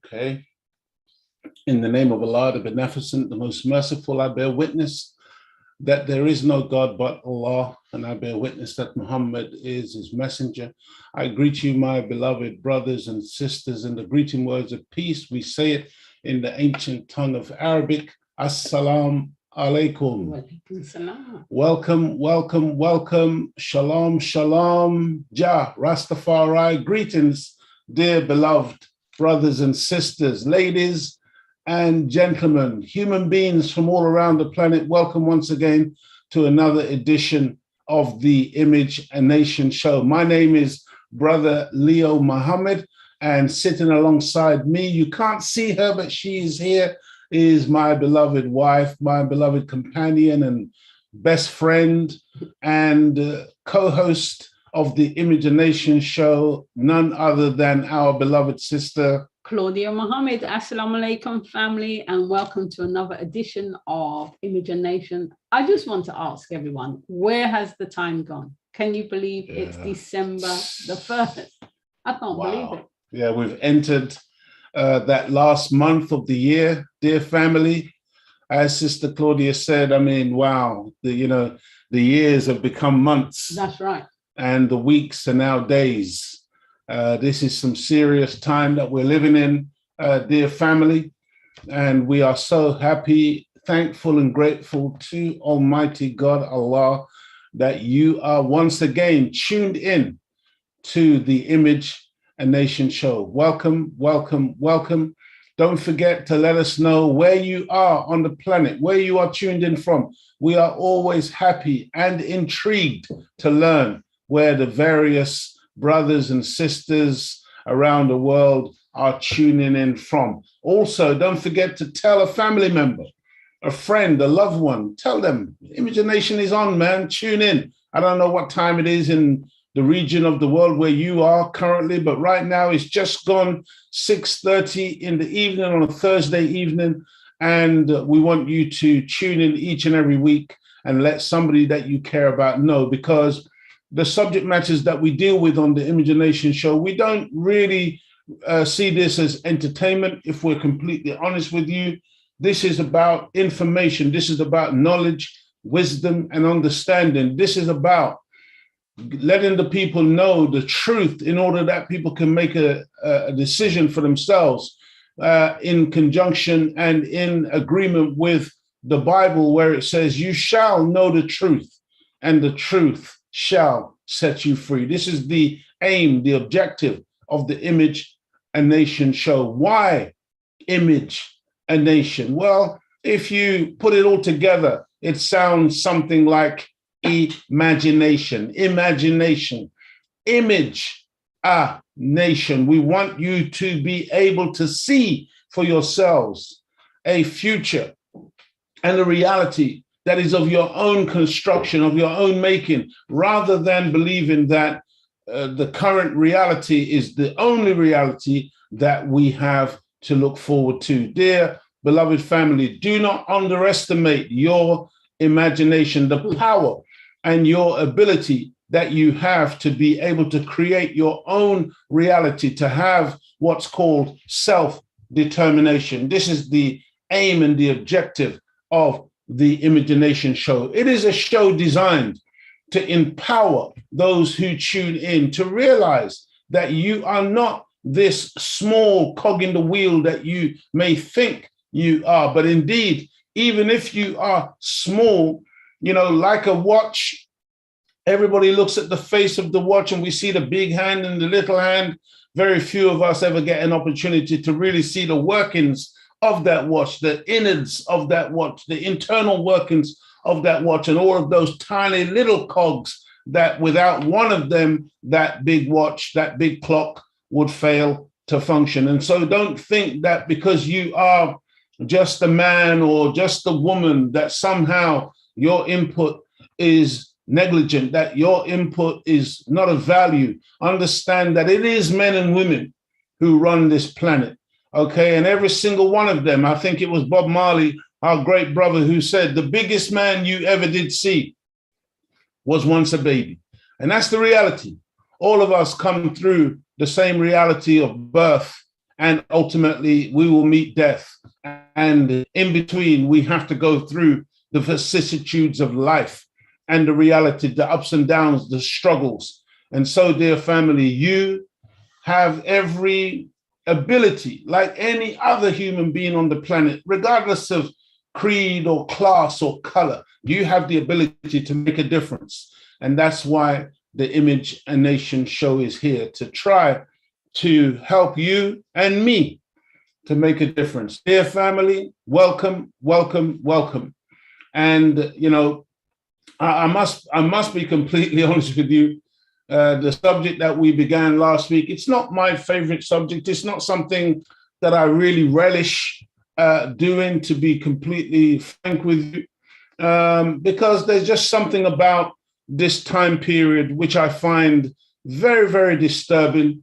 Okay. In the name of Allah, the Beneficent, the Most Merciful, I bear witness that there is no God but Allah, and I bear witness that Muhammad is his messenger. I greet you, my beloved brothers and sisters, in the greeting words of peace. We say it in the ancient tongue of Arabic. Assalamu alaikum. Welcome, welcome, welcome. Shalom, shalom. Jah, Rastafari. Greetings, dear beloved brothers and sisters, ladies and gentlemen, human beings from all around the planet. Welcome once again to another edition of the Image and Nation show. My name is Brother Leo Muhammad, and sitting alongside me, you can't see her, but she is here, is my beloved wife, my beloved companion and best friend and co-host of the Image and Nation show, none other than our beloved sister, Claudia Muhammad. Assalamu alaikum, family, and welcome to another edition of Image and Nation. I just want to ask everyone, where has the time gone? Can you believe it's December the 1st? I can't believe it. Yeah, we've entered that last month of the year, dear family. As Sister Claudia said, I mean, wow, the years have become months. That's right. And the weeks are now days. This is some serious time that we're living in, dear family. And we are so happy, thankful and grateful to Almighty God, Allah, that you are once again tuned in to the Image and Nation show. Welcome, welcome, welcome. Don't forget to let us know where you are on the planet, where you are tuned in from. We are always happy and intrigued to learn where the various brothers and sisters around the world are tuning in from. Also, don't forget to tell a family member, a friend, a loved one, tell them Image and Nation is on, man. Tune in. I don't know what time it is in the region of the world where you are currently, but right now it's just gone 6:30 in the evening on a Thursday evening. And we want you to tune in each and every week and let somebody that you care about know, because the subject matters that we deal with on the Image and Nation show, we don't really see this as entertainment, if we're completely honest with you. This is about information. This is about knowledge, wisdom, and understanding. This is about letting the people know the truth in order that people can make a decision for themselves in conjunction and in agreement with the Bible, where it says, you shall know the truth, and the truth shall set you free. This is the aim, the objective of the Image and Nation show. Why Image and Nation? Well, if you put it all together, it sounds something like imagination, image, a nation. We want you to be able to see for yourselves a future and a reality that is of your own construction, of your own making, rather than believing that the current reality is the only reality that we have to look forward to. Dear beloved family, do not underestimate your imagination, the power and your ability that you have to be able to create your own reality, to have what's called self-determination. This is the aim and the objective of the Image and Nation show. It is a show designed to empower those who tune in to realize that you are not this small cog in the wheel that you may think you are, but indeed, even if you are small, like a watch, everybody looks at the face of the watch and we see the big hand and the little hand. Very few of us ever get an opportunity to really see the workings of that watch, the innards of that watch, the internal workings of that watch, and all of those tiny little cogs that without one of them, that big watch, that big clock would fail to function. And so don't think that because you are just a man or just a woman that somehow your input is negligent, that your input is not of value. Understand that it is men and women who run this planet. Okay, and every single one of them, I think it was Bob Marley, our great brother, who said, the biggest man you ever did see was once a baby. And that's the reality. All of us come through the same reality of birth and ultimately we will meet death. And in between, we have to go through the vicissitudes of life and the reality, the ups and downs, the struggles. And so, dear family, you have every ability, like any other human being on the planet, regardless of creed or class or color. You have the ability to make a difference. And that's why the Image and Nation show is here, to try to help you and me to make a difference. Dear family, welcome, welcome, welcome. And, you know, I must be completely honest with you. The subject that we began last week, it's not my favorite subject. It's not something that I really relish doing, to be completely frank with you, because there's just something about this time period which I find very, very disturbing.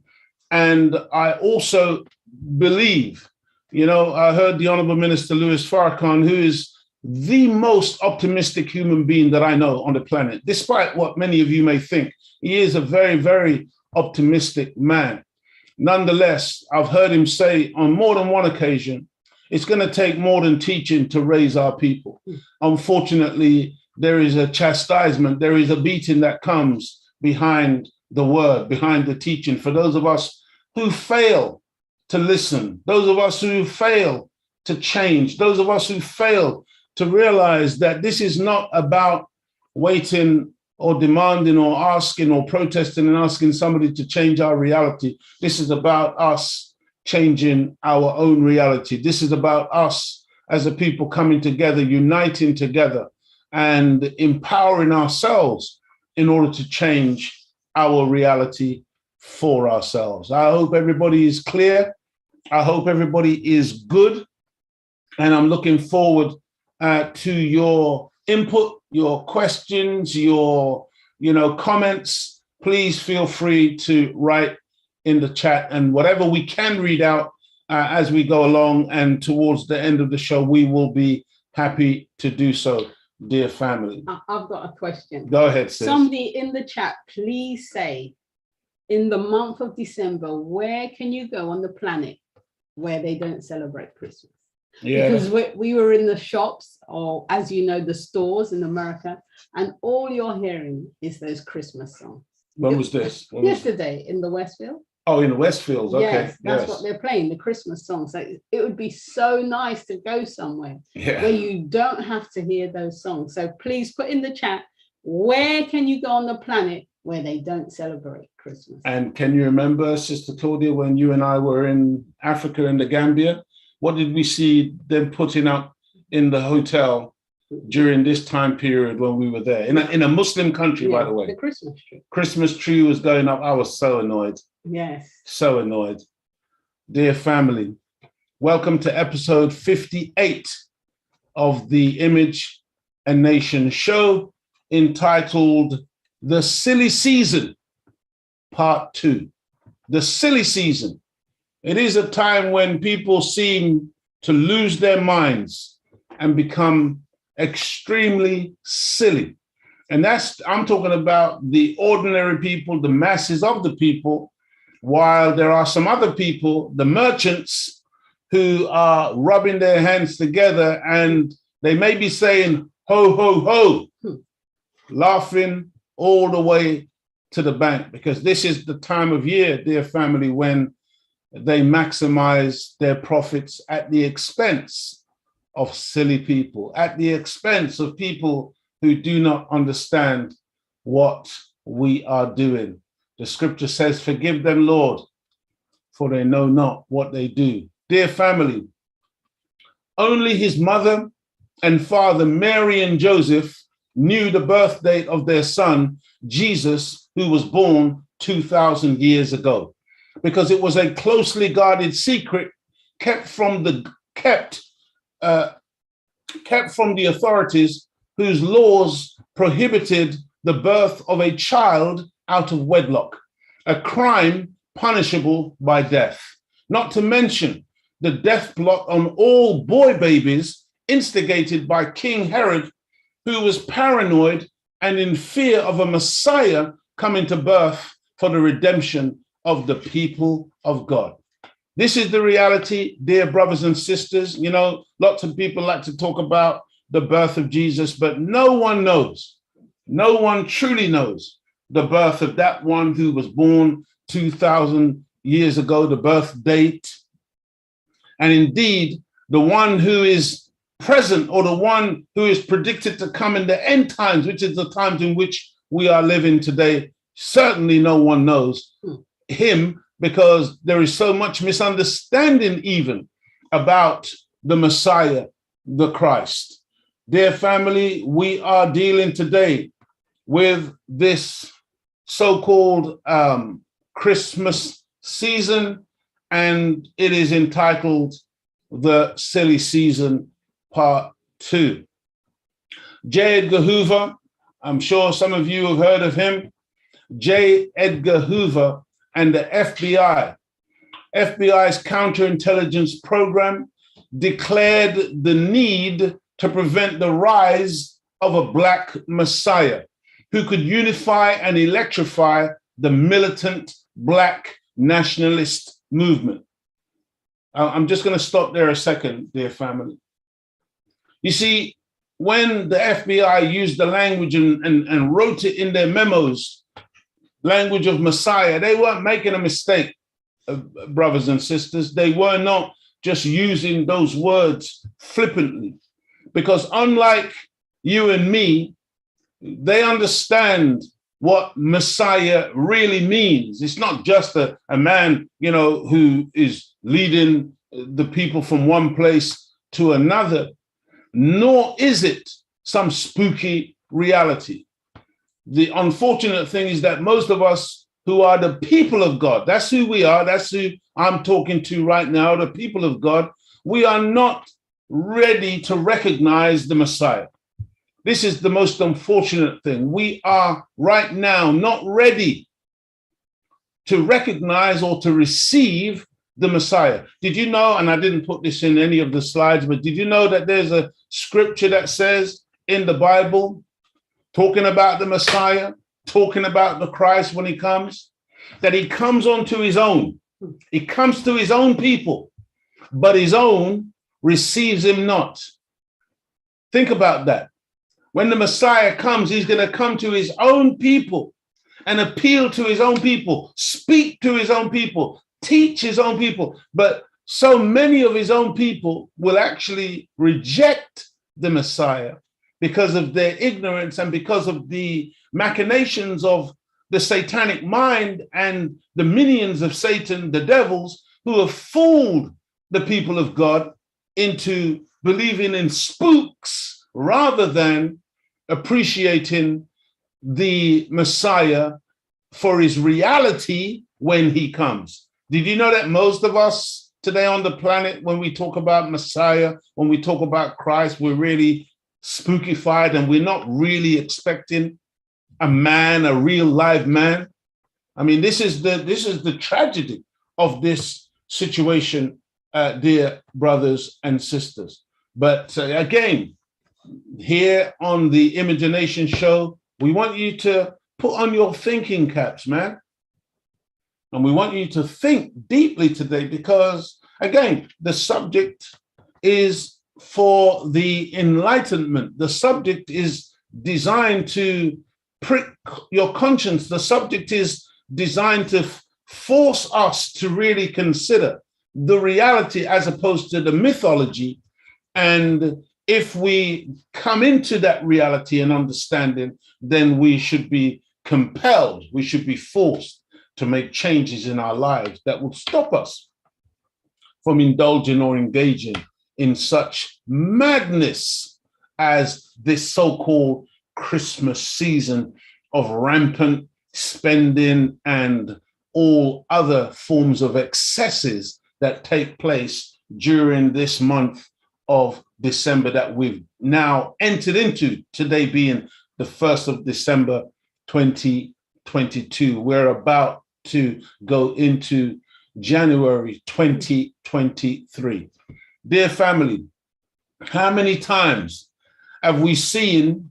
And I also believe, you know, I heard the Honorable Minister Louis Farrakhan, who is the most optimistic human being that I know on the planet, despite what many of you may think. He is a very, very optimistic man. Nonetheless, I've heard him say on more than one occasion, it's going to take more than teaching to raise our people. Unfortunately, there is a chastisement, there is a beating that comes behind the word, behind the teaching. For those of us who fail to listen, those of us who fail to change, those of us who fail to realize that this is not about waiting or demanding or asking or protesting and asking somebody to change our reality. This is about us changing our own reality. This is about us as a people coming together, uniting together, and empowering ourselves in order to change our reality for ourselves. I hope everybody is clear. I hope everybody is good. And I'm looking forward to your input, your questions, your comments. Please feel free to write in the chat, and whatever we can read out as we go along and towards the end of the show, we will be happy to do so, dear family. I've got a question. Go ahead, sis. Somebody in the chat, please say, in the month of December, where can you go on the planet where they don't celebrate Christmas? Yeah. Because we were in the shops, or as you know, the stores in America, and all you're hearing is those Christmas songs. When was this? Yesterday in the Westfield. Oh, in the Westfields, okay. Yes, that's what they're playing, the Christmas songs. So it would be so nice to go somewhere where you don't have to hear those songs. So please put in the chat, where can you go on the planet where they don't celebrate Christmas? And can you remember, Sister Claudia, when you and I were in Africa and the Gambia? What did we see them putting up in the hotel during this time period when we were there? In a Muslim country, by the way. The Christmas tree. Christmas tree was going up. I was so annoyed. Yes. So annoyed. Dear family, welcome to episode 58 of the Image and Nation show, entitled The Silly Season, Part 2. The Silly Season. It is a time when people seem to lose their minds and become extremely silly. And I'm talking about the ordinary people, the masses of the people, while there are some other people, the merchants, who are rubbing their hands together, and they may be saying, ho, ho, ho, laughing all the way to the bank, because this is the time of year, dear family, when they maximize their profits at the expense of silly people, at the expense of people who do not understand what we are doing. The scripture says, forgive them, Lord, for they know not what they do. Dear family, only his mother and father, Mary and Joseph, knew the birth date of their son, Jesus, who was born 2,000 years ago, because it was a closely guarded secret kept from the authorities, whose laws prohibited the birth of a child out of wedlock, a crime punishable by death. Not to mention the death plot on all boy babies instigated by King Herod, who was paranoid and in fear of a Messiah coming to birth for the redemption of the people of God. This is the reality, dear brothers and sisters. You know, lots of people like to talk about the birth of Jesus, but no one knows. No one truly knows the birth of that one who was born 2,000 years ago, the birth date. And indeed, the one who is present, or the one who is predicted to come in the end times, which is the times in which we are living today, certainly no one knows him, because there is so much misunderstanding even about the Messiah, the Christ. Dear family, we are dealing today with this so-called Christmas season, and it is entitled The Silly Season Part 2. J. Edgar Hoover, I'm sure some of you have heard of him. J. Edgar Hoover and the FBI. FBI's counterintelligence program declared the need to prevent the rise of a Black Messiah who could unify and electrify the militant Black nationalist movement. I'm just going to stop there a second, dear family. You see, when the FBI used the language and wrote it in their memos, language of Messiah, they weren't making a mistake, brothers and sisters. They were not just using those words flippantly, because unlike you and me, they understand what Messiah really means. It's not just a man, you know, who is leading the people from one place to another, nor is it some spooky reality. The unfortunate thing is that most of us who are the people of God, that's who we are, that's who I'm talking to right now, the people of God, we are not ready to recognize the Messiah. This is the most unfortunate thing. We are right now not ready to recognize or to receive the Messiah. Did you know, and I didn't put this in any of the slides, but did you know that there's a scripture that says in the Bible, talking about the Messiah, talking about the Christ when he comes, that he comes onto his own. He comes to his own people, but his own receives him not. Think about that. When the Messiah comes, he's going to come to his own people and appeal to his own people, speak to his own people, teach his own people. But so many of his own people will actually reject the Messiah because of their ignorance and because of the machinations of the satanic mind and the minions of Satan, the devils, who have fooled the people of God into believing in spooks rather than appreciating the Messiah for his reality when he comes. Did you know that most of us today on the planet, when we talk about Messiah, when we talk about Christ, we're really spookified and we're not really expecting a man, a real live man? I mean, this is the tragedy of this situation, dear brothers and sisters. But again, here on the Imagination Show, we want you to put on your thinking caps, man. And we want you to think deeply today because, again, the subject is for the enlightenment. The subject is designed to prick your conscience. The subject is designed to force us to really consider the reality as opposed to the mythology. And if we come into that reality and understanding, then we should be compelled, we should be forced to make changes in our lives that will stop us from indulging or engaging in such madness as this so-called Christmas season of rampant spending and all other forms of excesses that take place during this month of December that we've now entered into, today being the 1st of December, 2022. We're about to go into January 2023. Dear family, how many times have we seen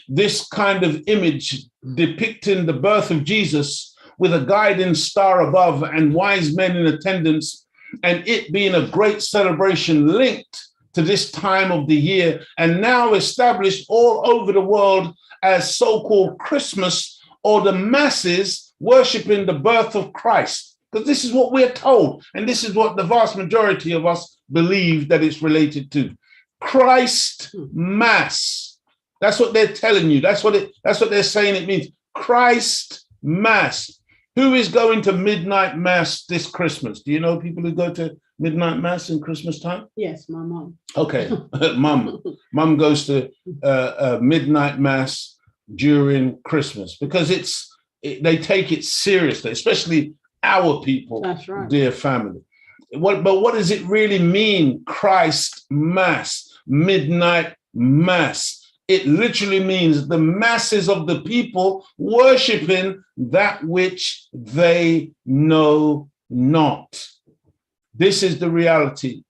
this kind of image depicting the birth of Jesus with a guiding star above and wise men in attendance and it being a great celebration linked to this time of the year, and now established all over the world as so-called Christmas, or the masses worshiping the birth of Christ. Because this is what we're told, and this is what the vast majority of us believe that it's related to. Christ Mass. That's what they're telling you. That's what they're saying it means. Christ Mass. Who is going to midnight mass this Christmas? Do you know people who go to midnight mass in Christmas time? Yes, my mom. Okay, mum goes to midnight mass during Christmas because they take it seriously, especially our people. That's right. Dear family. But what does it really mean? Christ Mass, midnight mass. It literally means the masses of the people worshiping that which they know not. This is the reality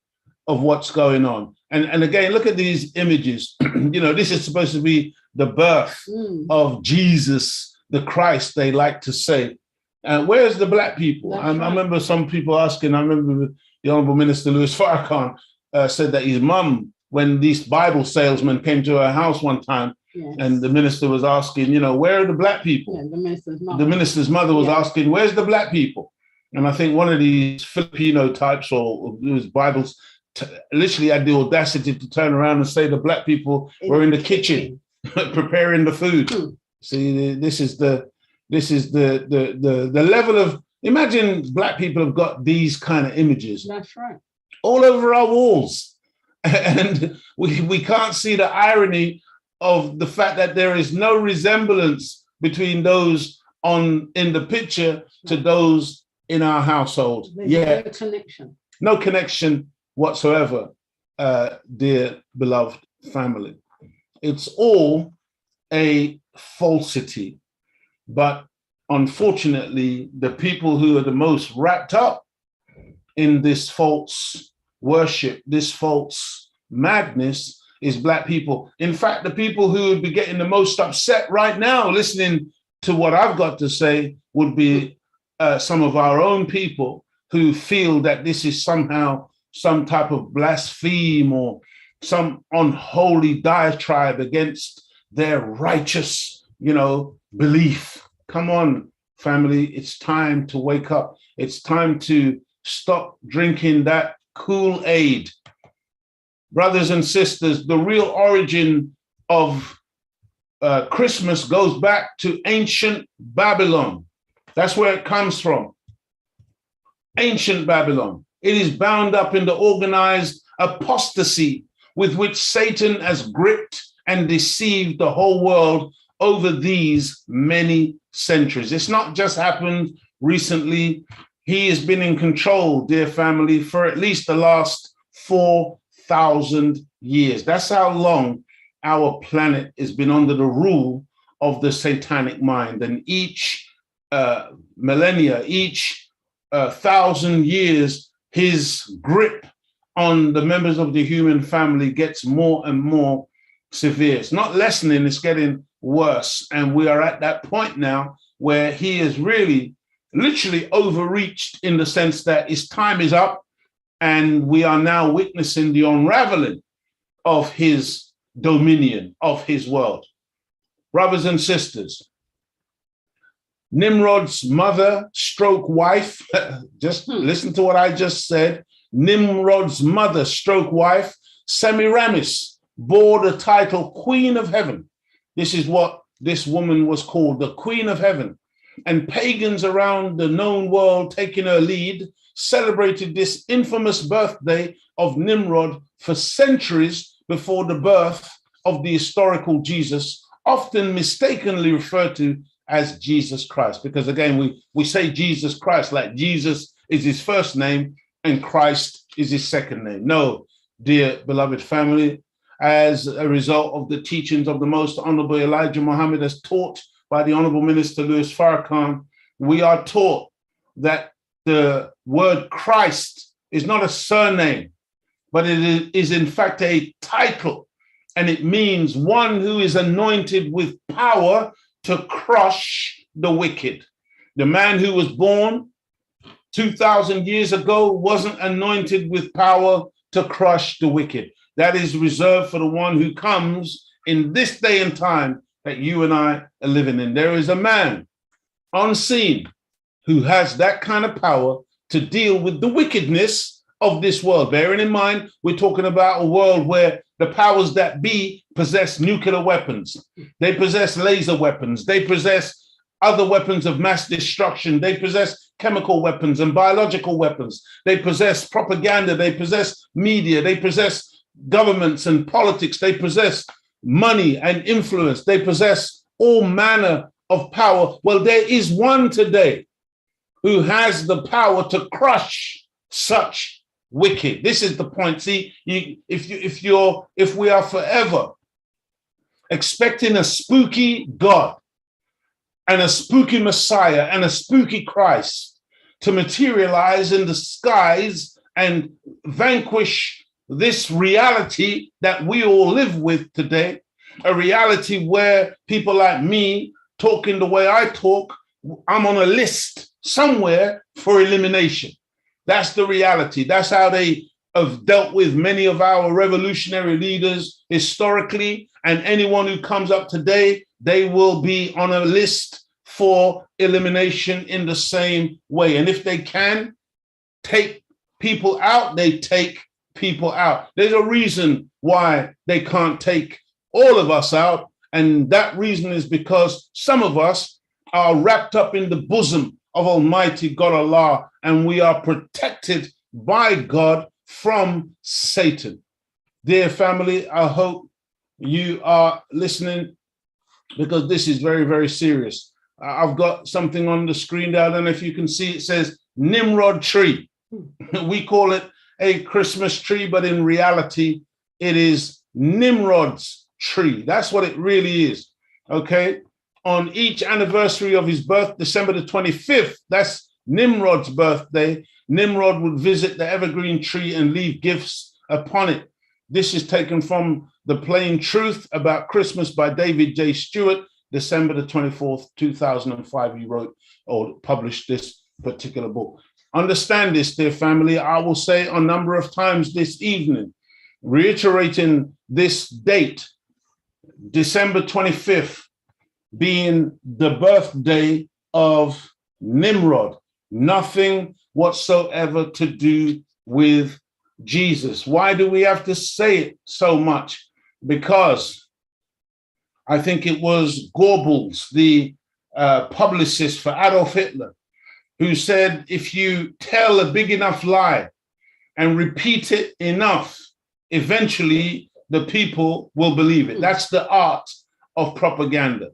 of what's going on. And again, look at these images. This is supposed to be the birth of Jesus, the Christ, they like to say. Where's the black people? I remember some people asking, I remember the Honorable Minister Louis Farrakhan said that his mum, when these Bible salesmen came to her house one time, yes, and the minister was asking, where are the black people? Yeah, the minister's mother was asking, where's the black people? And I think one of these Filipino types, or it was Bibles, literally had the audacity to turn around and say the black people were in the kitchen preparing the food. See, this is the level of, imagine black people have got these kind of images. That's right. All over our walls. And we can't see the irony of the fact that there is no resemblance between those in the picture to those in our household. There's no connection. No connection whatsoever, dear beloved family. It's all a falsity. But unfortunately, the people who are the most wrapped up in this false worship, this false madness, is black people. In fact, the people who would be getting the most upset right now listening to what I've got to say would be some of our own people who feel that this is somehow some type of blaspheme or some unholy diatribe against their righteous, belief. Come on, family, it's time to wake up. It's time to stop drinking that Kool-Aid. Brothers and sisters, the real origin of Christmas goes back to ancient Babylon. That's where it comes from. Ancient Babylon. It is bound up in the organized apostasy with which Satan has gripped and deceived the whole world over these many centuries. It's not just happened recently. He has been in control, dear family, for at least the last 4,000 years. That's how long our planet has been under the rule of the satanic mind. And each millennia, each 1,000 years, his grip on the members of the human family gets more and more severe. It's not lessening, it's getting worse. And we are at that point now where he is really literally overreached in the sense that his time is up and we are now witnessing the unraveling of his dominion, of his world. Brothers and sisters, Nimrod's mother stroke wife, just listen to what I just said. Nimrod's mother stroke wife, Semiramis, bore the title Queen of Heaven. This is what this woman was called, the Queen of Heaven. And pagans around the known world, taking her lead, celebrated this infamous birthday of Nimrod for centuries before the birth of the historical Jesus, often mistakenly referred to as Jesus Christ. Because again, we say Jesus Christ like Jesus is his first name and Christ is his second name. No, dear beloved family, as a result of the teachings of the Most Honorable Elijah Muhammad as taught by the Honorable Minister Louis Farrakhan, we are taught that the word Christ is not a surname, but it is in fact a title, and it means one who is anointed with power to crush the wicked. The man who was born 2,000 years ago wasn't anointed with power to crush the wicked. That is reserved for the one who comes in this day and time that you and I are living in. There is a man unseen who has that kind of power to deal with the wickedness of this world. Bearing in mind, we're talking about a world where the powers that be possess nuclear weapons. They possess laser weapons. They possess other weapons of mass destruction. They possess chemical weapons and biological weapons. They possess propaganda. They possess media. They possess governments and politics. They possess money and influence. They possess all manner of power. Well, there is one today who has the power to crush such wicked. This is the point. See, if we are forever expecting a spooky God and a spooky Messiah and a spooky Christ to materialize in the skies and vanquish this reality that we all live with today, a reality where people like me talking the way I talk, I'm on a list somewhere for elimination. That's the reality. That's how they have dealt with many of our revolutionary leaders historically. And anyone who comes up today, they will be on a list for elimination in the same way. And if they can take people out, they take people out. There's a reason why they can't take all of us out. And that reason is because some of us are wrapped up in the bosom of Almighty God Allah, and we are protected by God from Satan. Dear family, I hope you are listening, because this is very, very serious. I've got something on the screen there. I don't know if you can see. It says Nimrod tree. We call it a Christmas tree, but in reality, it is Nimrod's tree. That's what it really is. Okay. On each anniversary of his birth, December the 25th, that's Nimrod's birthday, Nimrod would visit the evergreen tree and leave gifts upon it. This is taken from The Plain Truth About Christmas by David J. Stewart, December the 24th, 2005. He wrote or published this particular book. Understand this, dear family. I will say a number of times this evening, reiterating this date, December 25th, being the birthday of Nimrod. Nothing whatsoever to do with Jesus. Why do we have to say it so much? Because I think it was Goebbels, the publicist for Adolf Hitler, who said, if you tell a big enough lie and repeat it enough, eventually the people will believe it. That's the art of propaganda.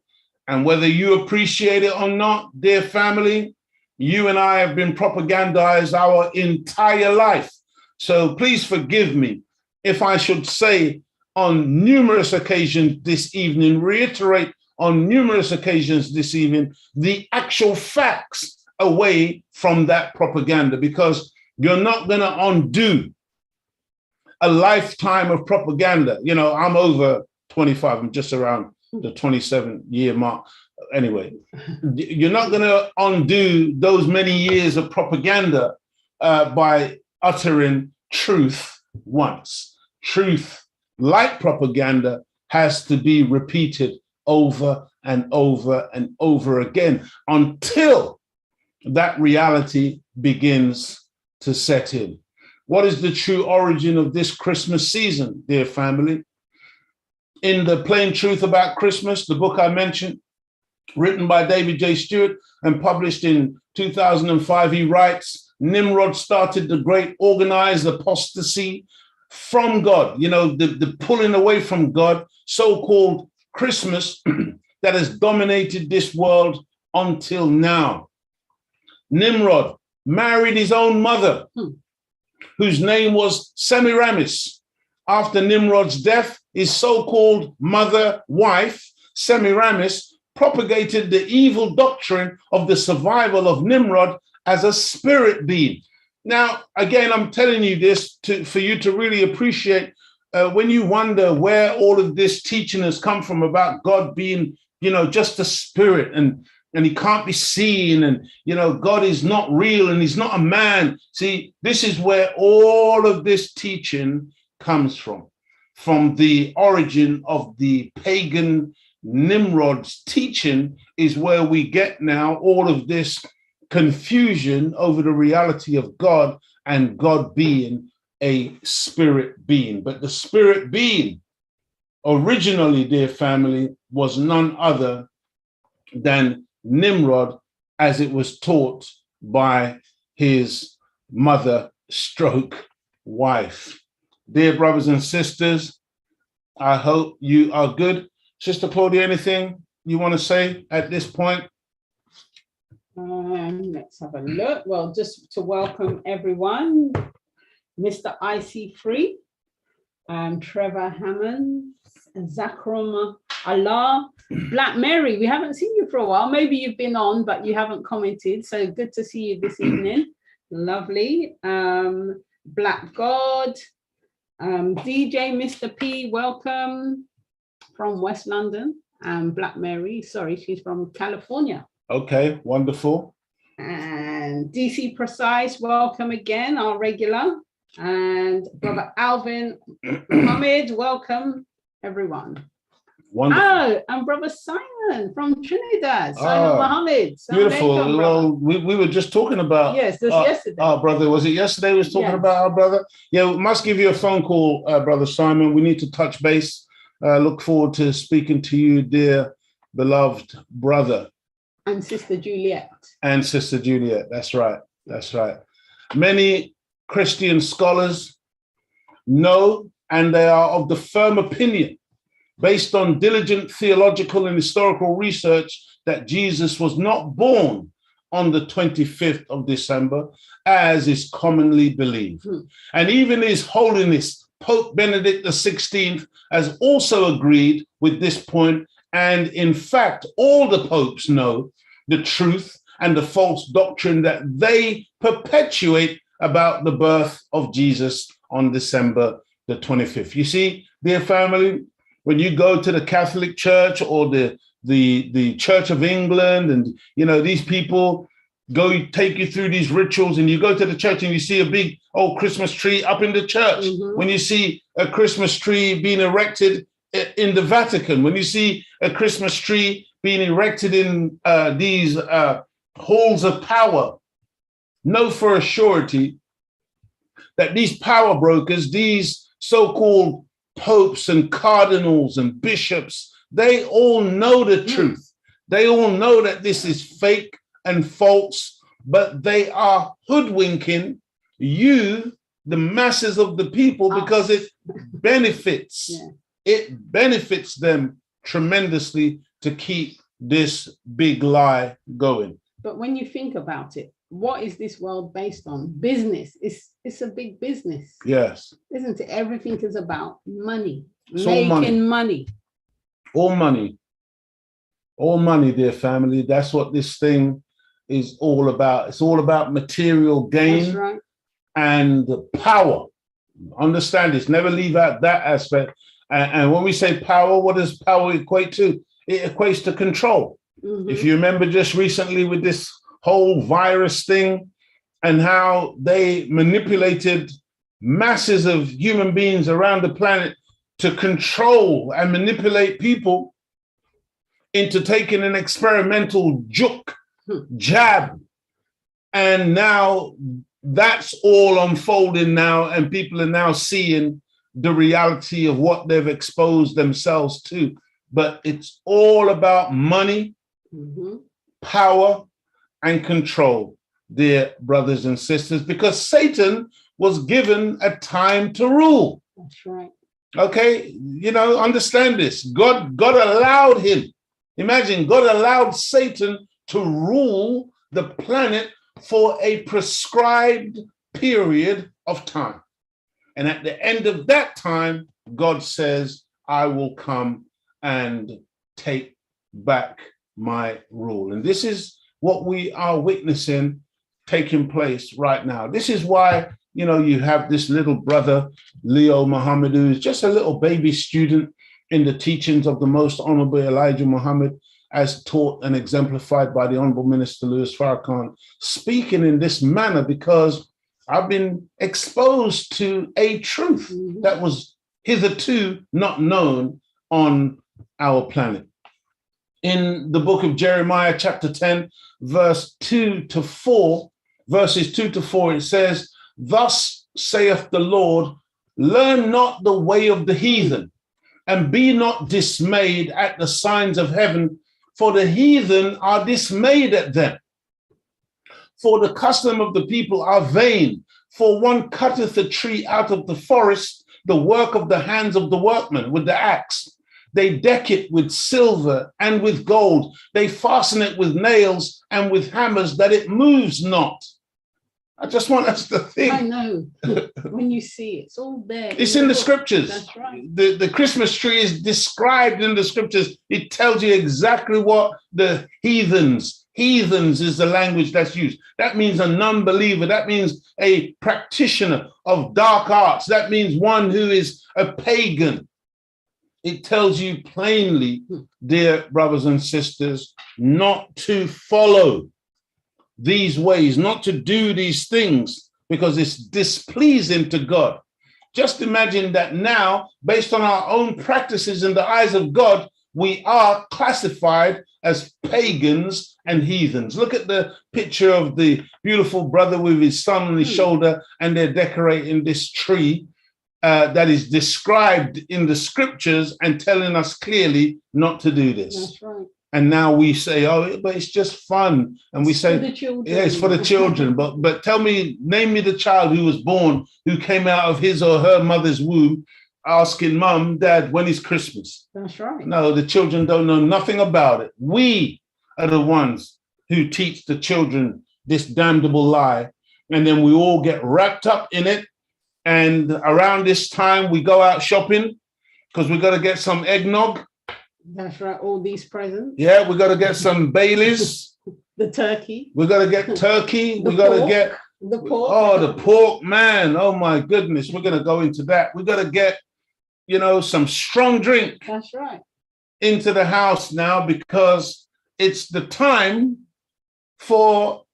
And whether you appreciate it or not, dear family, you and I have been propagandized our entire life. So please forgive me if I should say on numerous occasions this evening, reiterate on numerous occasions this evening, the actual facts away from that propaganda, because you're not going to undo a lifetime of propaganda. You know, I'm over 25, I'm just around the 27-year mark. Anyway, you're not going to undo those many years of propaganda by uttering truth once. Truth, like propaganda, has to be repeated over and over and over again until that reality begins to set in. What is the true origin of this Christmas season, dear family? In The Plain Truth About Christmas, the book I mentioned, written by David J. Stewart and published in 2005, he writes, Nimrod started the great organized apostasy from God, you know, the pulling away from God, so-called Christmas that has dominated this world until now. Nimrod married his own mother, whose name was Semiramis. After Nimrod's death, his so-called mother-wife, Semiramis, propagated the evil doctrine of the survival of Nimrod as a spirit being. Now, again, I'm telling you this for you to really appreciate when you wonder where all of this teaching has come from about God being, you know, just a spirit and and he can't be seen, and God is not real, and he's not a man. See, this is where all of this teaching comes from the origin of the pagan Nimrod's teaching is where we get now all of this confusion over the reality of God and God being a spirit being. But the spirit being originally, dear family, was none other than Nimrod, as it was taught by his mother stroke wife. Dear brothers and sisters, I hope you are good. Sister Claudia, anything you want to say at this point? Let's have a look. Well, just to welcome everyone, Mr. IC3, Trevor Hammond, Zakram Allah, Black Mary. We haven't seen you for a while. Maybe you've been on, but you haven't commented. So good to see you this evening. Lovely. Black God, DJ Mr. P, welcome from West London. And Black Mary, sorry, she's from California. Okay, wonderful. And DC Precise, welcome again, our regular. And Brother Alvin Mohammed, welcome everyone. Wonderful. Oh, and Brother Simon from Trinidad, Simon Mohammed. Beautiful. Well, we were just talking about yesterday. Our brother, was it yesterday we was talking about our brother? Yeah, we must give you a phone call, Brother Simon. We need to touch base. Look forward to speaking to you, dear beloved brother. And Sister Juliet. And Sister Juliet, that's right. That's right. Many Christian scholars know, and they are of the firm opinion, based on diligent theological and historical research, that Jesus was not born on the 25th of December, as is commonly believed. And even His Holiness, Pope Benedict XVI, has also agreed with this point. And in fact, all the popes know the truth and the false doctrine that they perpetuate about the birth of Jesus on December the 25th. You see, dear family, when you go to the Catholic Church or the Church of England, and these people take you through these rituals, and you go to the church and you see a big old Christmas tree up in the church. When you see a Christmas tree being erected in the Vatican, when you see a Christmas tree being erected in these halls of power, know for a surety that these power brokers, these so-called popes and cardinals and bishops, they all know the truth. They all know that this is fake and false, but they are hoodwinking you, the masses of the people, because it benefits. It benefits them tremendously to keep this big lie going. But when you think about it, what is this world based on? Business. It's a big business. Yes. Isn't it? Everything is about money. It's making money. All money. All money, dear family. That's what this thing is all about. It's all about material gain. That's right. And power. Understand this. Never leave out that aspect. And when we say power, what does power equate to? It equates to control. If you remember just recently with this whole virus thing and how they manipulated masses of human beings around the planet to control and manipulate people into taking an experimental jab. And now that's all unfolding now, and people are now seeing the reality of what they've exposed themselves to. But it's all about money, power, and control, dear brothers and sisters, because Satan was given a time to rule. That's right. Okay, understand this. God allowed him. Imagine, God allowed Satan to rule the planet for a prescribed period of time. And at the end of that time, God says, I will come and take back my rule. And this is what we are witnessing taking place right now. This is why, you have this little brother, Leo Muhammad, who is just a little baby student in the teachings of the most honorable Elijah Muhammad. as taught and exemplified by the Honorable Minister Louis Farrakhan, speaking in this manner because I've been exposed to a truth that was hitherto not known on our planet. In the book of Jeremiah, chapter 10, verses 2 to 4, it says, "Thus saith the Lord, learn not the way of the heathen, and be not dismayed at the signs of heaven, for the heathen are dismayed at them. For the custom of the people are vain, for one cutteth a tree out of the forest, the work of the hands of the workman with the axe. They deck it with silver and with gold. They fasten it with nails and with hammers, that it moves not." I just want us to think. I know. When you see it, it's all there. It's in the scriptures. That's right. The Christmas tree is described in the scriptures. It tells you exactly what the heathens is the language that's used. That means a non-believer. That means a practitioner of dark arts. That means one who is a pagan. It tells you plainly, dear brothers and sisters, not to follow these ways, not to do these things, because it's displeasing to God. Just imagine that now, based on our own practices in the eyes of God, we are classified as pagans and heathens. Look at the picture of the beautiful brother with his son on his shoulder, and they're decorating this tree that is described in the scriptures and telling us clearly not to do this. That's right. And now we say, oh, but it's just fun. And we say, yeah, it's for the children. But name me the child who was born, who came out of his or her mother's womb, asking mom, dad, when is Christmas? That's right. No, the children don't know nothing about it. We are the ones who teach the children this damnable lie. And then we all get wrapped up in it. And around this time, we go out shopping because we got to get some eggnog. That's right, all these presents. Yeah, we got to get some Baileys. The turkey. We got to get turkey. We got to get the pork. Oh, the pork, man. Oh my goodness. We're going to go into that. We got to get, some strong drink. That's right. Into the house now, because it's the time for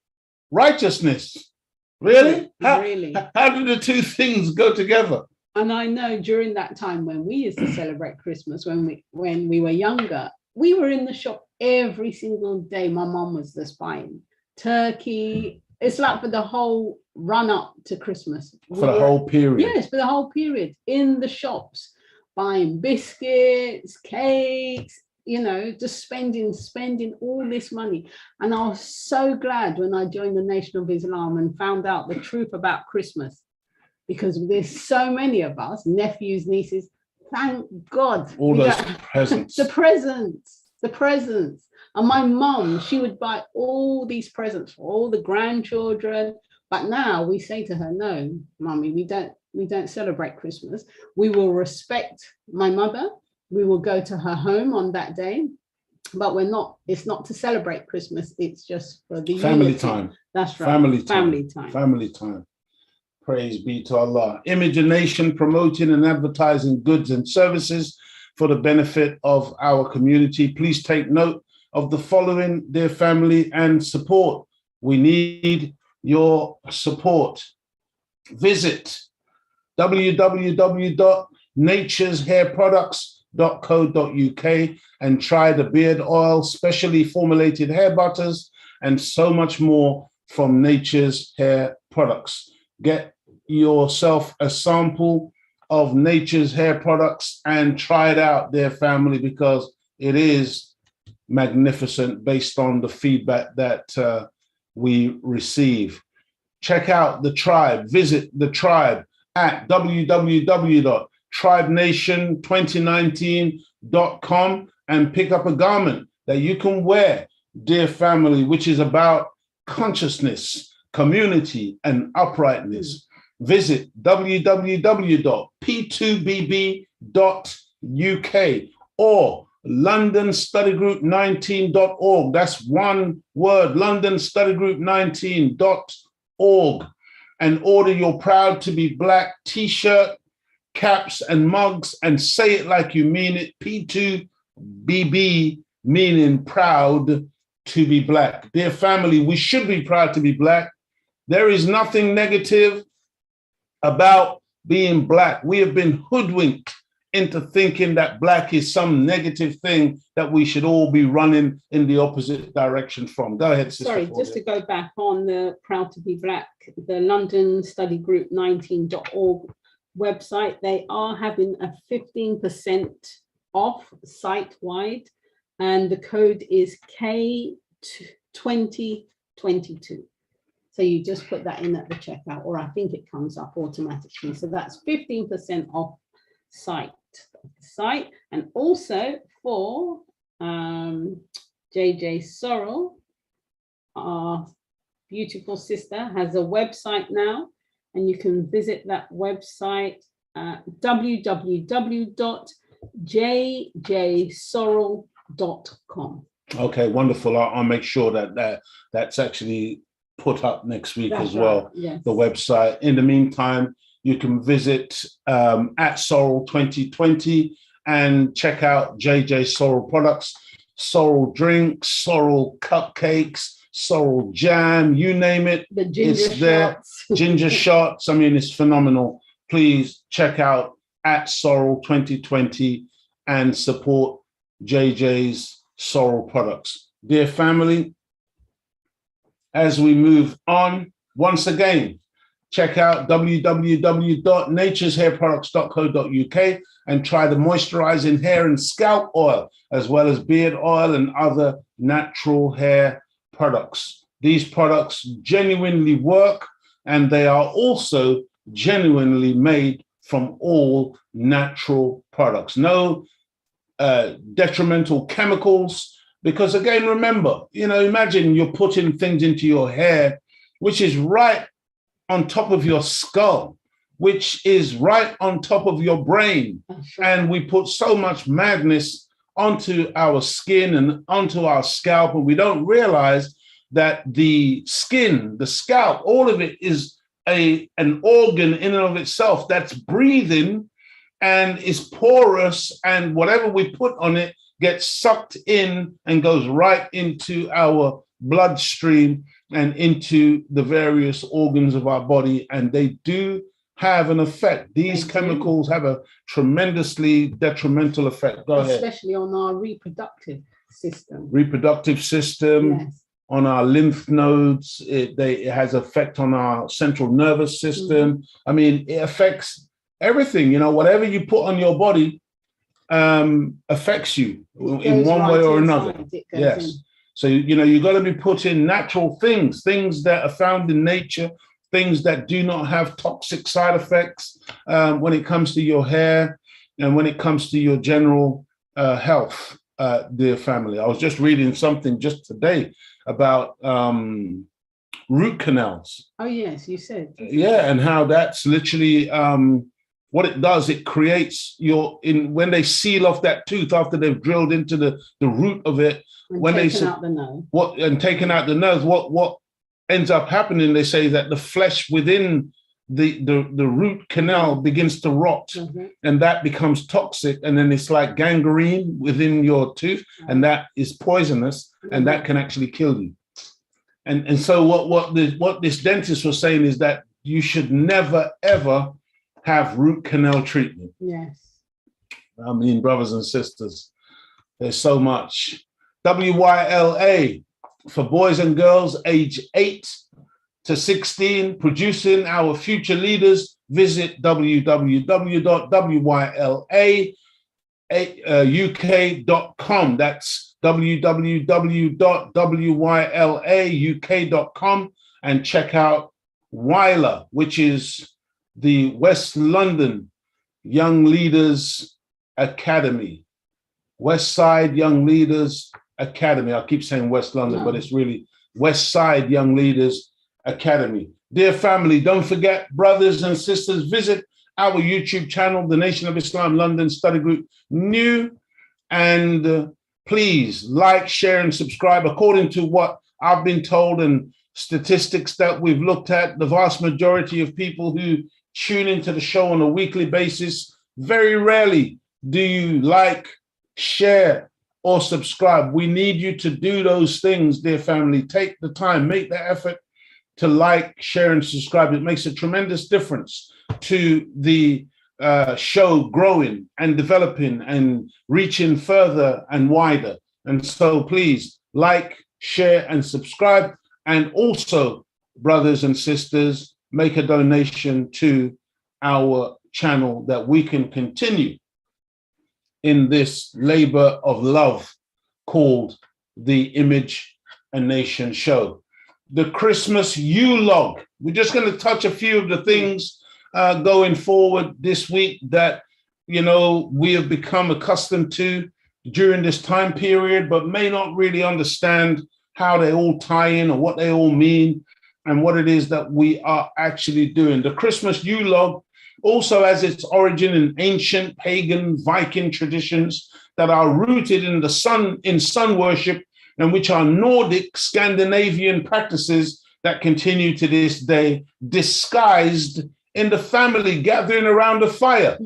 righteousness. Really? Really? How do the two things go together? And I know during that time when we used to celebrate Christmas, when we were younger, we were in the shop every single day. My mom was just buying turkey. It's like for the whole run up to Christmas. For the whole period. Yes, for the whole period in the shops, buying biscuits, cakes, just spending all this money. And I was so glad when I joined the Nation of Islam and found out the truth about Christmas. Because there's so many of us, nephews, nieces, thank God. All those presents. The presents. And my mom, she would buy all these presents for all the grandchildren. But now we say to her, no, Mommy, we don't celebrate Christmas. We will respect my mother. We will go to her home on that day. But it's not to celebrate Christmas. It's just for the family unity. time. That's right. Family time. Praise be to Allah. Imagination, promoting and advertising goods and services for the benefit of our community. Please take note of the following, dear family, and support. We need your support. Visit www.natureshairproducts.co.uk and try the beard oil, specially formulated hair butters, and so much more from Nature's Hair Products. Get yourself a sample of Nature's Hair Products and try it out, dear family, because it is magnificent based on the feedback that we receive. Check out the tribe. Visit the tribe at www.tribenation2019.com and pick up a garment that you can wear, dear family, which is about consciousness, community, and uprightness. Visit www.p2bb.uk or londonstudygroup19.org. That's one word, londonstudygroup19.org, and order your Proud to Be Black t-shirt, caps, and mugs, and say it like you mean it, P2BB meaning proud to be Black. Dear family, we should be proud to be Black. There is nothing negative about being Black. We have been hoodwinked into thinking that Black is some negative thing that we should all be running in the opposite direction from. Go ahead, Sister. Sorry, just to go back on the Proud to be Black, the London Study Group 19.org website, they are having a 15% off site-wide, and the code is K2022. So you just put that in at the checkout, or I think it comes up automatically. So that's 15% off site. And also for JJ Sorrell, our beautiful sister, has a website now, and you can visit that website at www.jjsorrell.com. Okay, wonderful. I'll make sure that's actually put up next week as well. Right, yes. The website. In the meantime, you can visit at Sorrel 2020 and check out JJ Sorrel products, Sorrel drinks, Sorrel cupcakes, Sorrel jam, you name it. The ginger it's there. shots. Ginger shots. I mean, it's phenomenal. Please check out at Sorrel 2020 and support JJ's Sorrel products. Dear family, as we move on, once again, check out www.natureshairproducts.co.uk and try the moisturizing hair and scalp oil, as well as beard oil and other natural hair products. These products genuinely work, and they are also genuinely made from all natural products. No detrimental chemicals, because again, remember, imagine you're putting things into your hair, which is right on top of your skull, which is right on top of your brain. And we put so much madness onto our skin and onto our scalp, and we don't realize that the skin, the scalp, all of it is an organ in and of itself that's breathing and is porous, and whatever we put on it gets sucked in and goes right into our bloodstream and into the various organs of our body, and they do have an effect. These chemicals have a tremendously detrimental effect. Go ahead. Especially on our reproductive system. Yes. On our lymph nodes, it has effect on our central nervous system. I mean, it affects everything. Whatever you put on your body affects you in one way or another. Yes. So, you got to be putting natural things that are found in nature, things that do not have toxic side effects when it comes to your hair and when it comes to your general health, dear family. I was just reading something just today about root canals. Oh, yes, you said. Yeah, and how that's literally what it does. It creates when they seal off that tooth after they've drilled into the root of it. And taken out the nerve. Taken out the nerve, what ends up happening, they say that the flesh within the root canal begins to rot, and that becomes toxic, and then it's like gangrene within your tooth, and that is poisonous, and that can actually kill you. And so what this dentist was saying is that you should never ever have root canal treatment. Yes. I mean, brothers and sisters, there's so much. WYLA for boys and girls age 8 to 16, producing our future leaders. Visit www.wylauk.com. That's www.wylauk.com, and check out WYLA, which is the West London Young Leaders Academy. West Side Young Leaders Academy. I keep saying West London, but it's really West Side Young Leaders Academy. Dear family, don't forget, brothers and sisters, visit our YouTube channel, the Nation of Islam London Study Group New, and please like, share, and subscribe. According to what I've been told and statistics that we've looked at, the vast majority of people who tune into the show on a weekly basis, very rarely do you like, share, or subscribe. We need you to do those things, dear family. Take the time, make the effort to like, share, and subscribe. It makes a tremendous difference to the show growing and developing and reaching further and wider. And so please like, share, and subscribe. And also, brothers and sisters, make a donation to our channel that we can continue in this labor of love called the Image and Nation Show. The Christmas U-log. We're just going to touch a few of the things going forward this week that, you know, we have become accustomed to during this time period, but may not really understand how they all tie in or what they all mean and what it is that we are actually doing. The Christmas U-log also has its origin in ancient pagan Viking traditions that are rooted in sun worship, and which are Nordic Scandinavian practices that continue to this day, disguised in the family gathering around a fire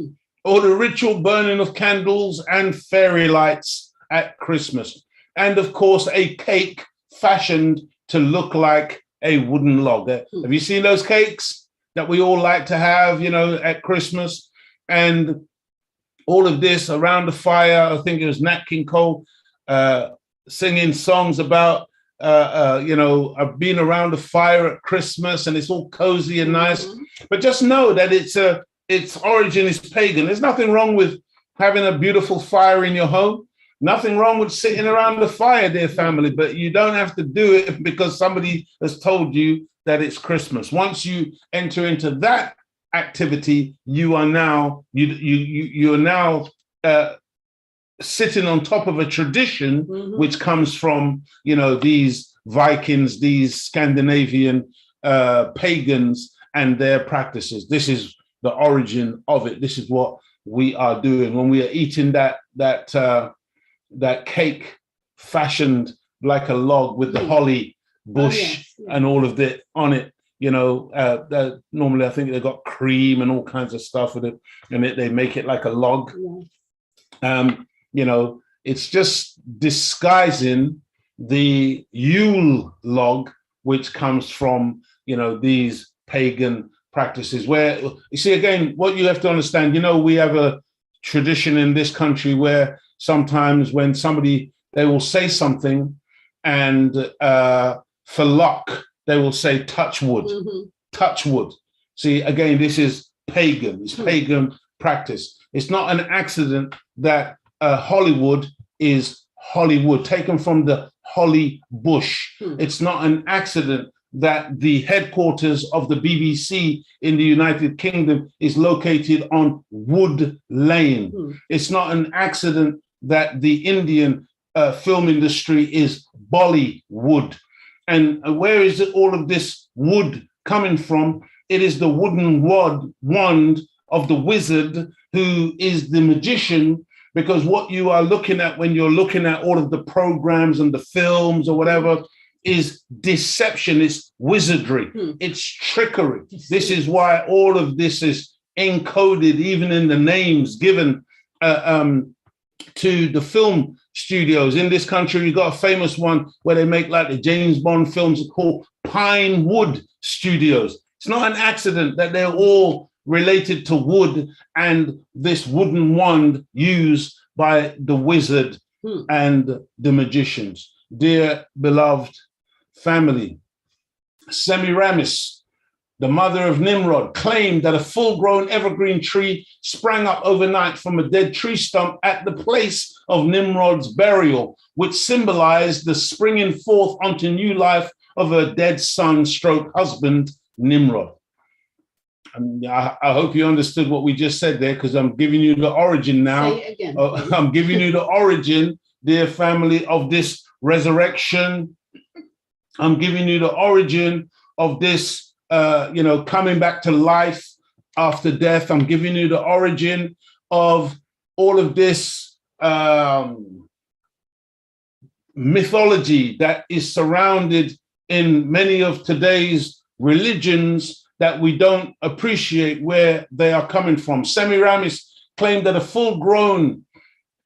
or the ritual burning of candles and fairy lights at Christmas. And of course, a cake fashioned to look like a wooden log. Have you seen those cakes that we all like to have, you know, at Christmas? And all of this around the fire. I think it was Nat King Cole singing songs about, being around the fire at Christmas, and it's all cozy and nice. But just know that its origin is pagan. There's nothing wrong with having a beautiful fire in your home. Nothing wrong with sitting around the fire, dear family, but you don't have to do it because somebody has told you that it's Christmas. Once you enter into that activity, you are now sitting on top of a tradition which comes from, you know, these Vikings, these Scandinavian pagans and their practices. This is the origin of it. This is what we are doing when we are eating that cake fashioned like a log with the holly bush and all of that on it. You know, normally I think they've got cream and all kinds of stuff with it, and they make it like a log. You know, it's just disguising the Yule log, which comes from, you know, these pagan practices. Where you see, again, what you have to understand, you know, we have a tradition in this country where sometimes when they will say something, and for luck, they will say touch wood, touch wood. See, again, this is pagan. It's pagan practice. It's not an accident that Hollywood is Hollywood, taken from the holly bush. It's not an accident that the headquarters of the BBC in the United Kingdom is located on Wood Lane. It's not an accident that the Indian film industry is Bollywood. And where is all of this wood coming from? It is the wooden wand of the wizard who is the magician, because what you are looking at when you're looking at all of the programs and the films or whatever is deception, it's wizardry, it's trickery. This is why all of this is encoded even in the names given to the film studios. In this country, you got a famous one where they make like the James Bond films called Pinewood Studios. It's not an accident that they're all related to wood and this wooden wand used by the wizard and the magicians. Dear beloved family, Semiramis, the mother of Nimrod, claimed that a full-grown evergreen tree sprang up overnight from a dead tree stump at the place of Nimrod's burial, which symbolized the springing forth onto new life of her dead son stroke husband, Nimrod. I hope you understood what we just said there, because I'm giving you the origin now. Say it again, I'm giving you the origin, dear family, of this resurrection. I'm giving you the origin of this, coming back to life after death. I'm giving you the origin of all of this mythology that is surrounded in many of today's religions that we don't appreciate where they are coming from. Semiramis claimed that a full-grown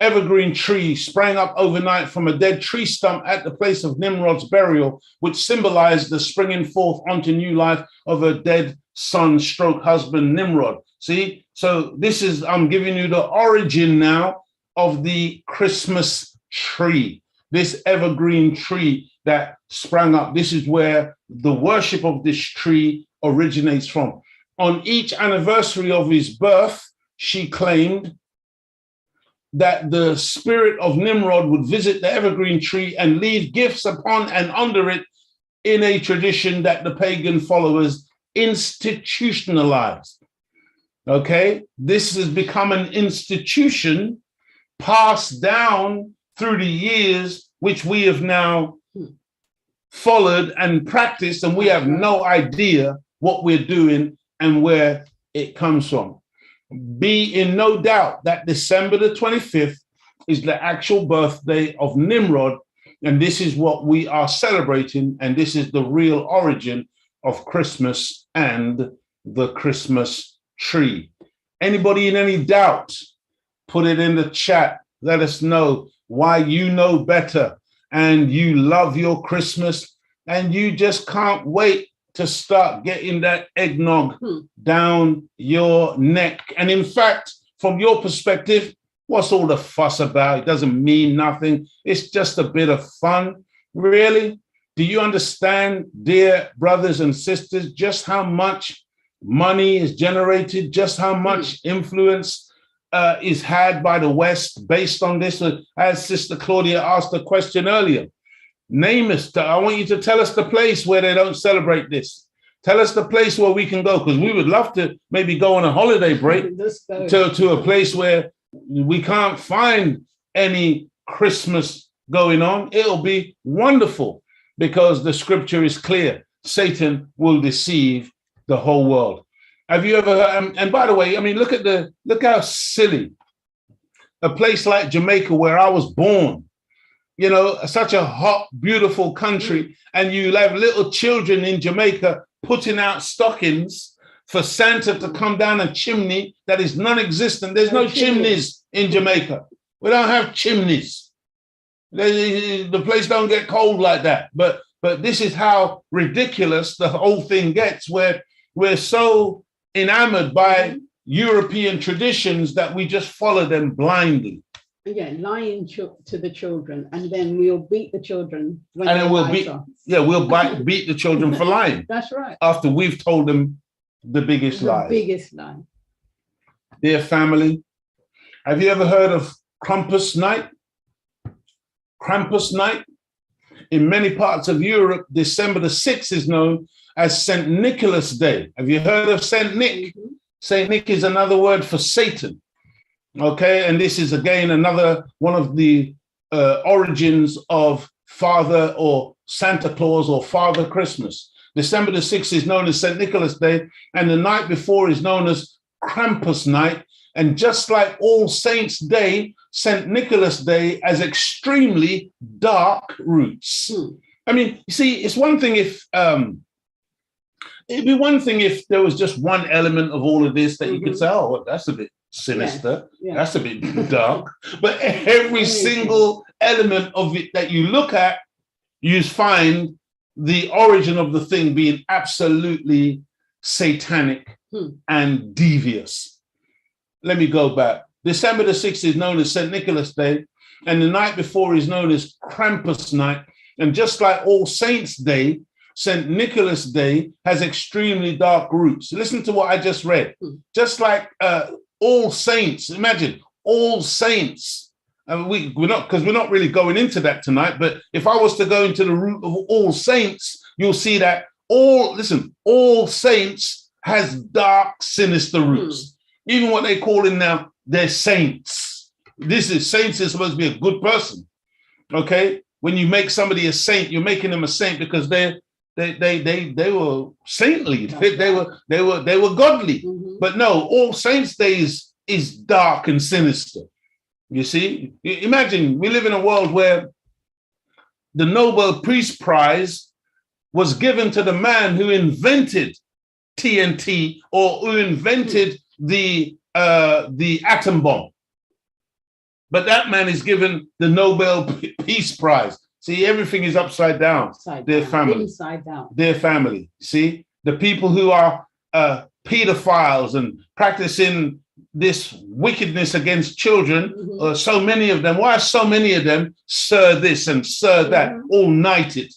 evergreen tree sprang up overnight from a dead tree stump at the place of Nimrod's burial, which symbolized the springing forth onto new life of a dead son stroke husband Nimrod. See, so this is, I'm giving you the origin now of the Christmas tree, this evergreen tree that sprang up. This is where the worship of this tree originates from. On each anniversary of his birth, she claimed that the spirit of Nimrod would visit the evergreen tree and leave gifts upon and under it, in a tradition that the pagan followers institutionalized. Okay, this has become an institution passed down through the years, which we have now followed and practiced, and we have no idea what we're doing and where it comes from. Be in no doubt that December the 25th is the actual birthday of Nimrod, and this is what we are celebrating, and this is the real origin of Christmas and the Christmas tree. Anybody in any doubt, put it in the chat. Let us know why you know better and you love your Christmas and you just can't wait to start getting that eggnog down your neck. And in fact, from your perspective, what's all the fuss about? It doesn't mean nothing. It's just a bit of fun. Really? Do you understand, dear brothers and sisters, just how much money is generated, just how much influence is had by the West based on this? As Sister Claudia asked a question earlier, name us. I want you to tell us the place where they don't celebrate this. Tell us the place where we can go, because we would love to maybe go on a holiday break to a place where we can't find any Christmas going on. It'll be wonderful, because the scripture is clear. Satan will deceive the whole world. Have you ever heard, and by the way, I mean, look how silly a place like Jamaica, where I was born, you know, such a hot, beautiful country, and you have little children in Jamaica putting out stockings for Santa to come down a chimney that is non-existent. There's no chimneys in Jamaica. We don't have chimneys. The place don't get cold like that. But this is how ridiculous the whole thing gets, where we're so enamored by European traditions that we just follow them blindly. Yeah, lying to the children, and then we'll beat the children. When and then we'll beat the children for lying. That's right. After we've told them the biggest lie. The biggest lie. Dear family, have you ever heard of Krampus night? Krampus night? In many parts of Europe, December the 6th is known as St. Nicholas Day. Have you heard of St. Nick? Mm-hmm. St. Nick is another word for Satan. Okay, and this is again another one of the origins of Father or Santa Claus or Father Christmas. December the 6th is known as St. Nicholas Day, and the night before is known as Krampus night. And just like All Saints Day, St. Nicholas Day has extremely dark roots. I mean, you see, it's one thing if it'd be one thing if there was just one element of all of this that you could say, oh, well, that's a bit sinister, that's a bit dark. But every single element of it that you look at, you find the origin of the thing being absolutely satanic and devious. Let me go back. December the 6th is known as St. Nicholas Day, and the night before is known as Krampus night. And just like All Saints Day, St. Nicholas Day has extremely dark roots. Listen to what I just read. Just like All Saints, imagine All Saints. We're not really going into that tonight, but if I was to go into the root of All Saints, you'll see that All Saints has dark, sinister roots. Even what they call in now, they're saints. Saints is supposed to be a good person. Okay? When you make somebody a saint, you're making them a saint because they were saintly. They were godly. But no, All Saints Day is dark and sinister. You see, imagine we live in a world where the Nobel Peace Prize was given to the man who invented TNT or who invented the atom bomb. But that man is given the Nobel Peace Prize. See, everything is upside down. Family. Inside down. Their family. See, the people who are pedophiles and practicing this wickedness against children, so many of them. Why are so many of them, sir this and sir that, all knighted?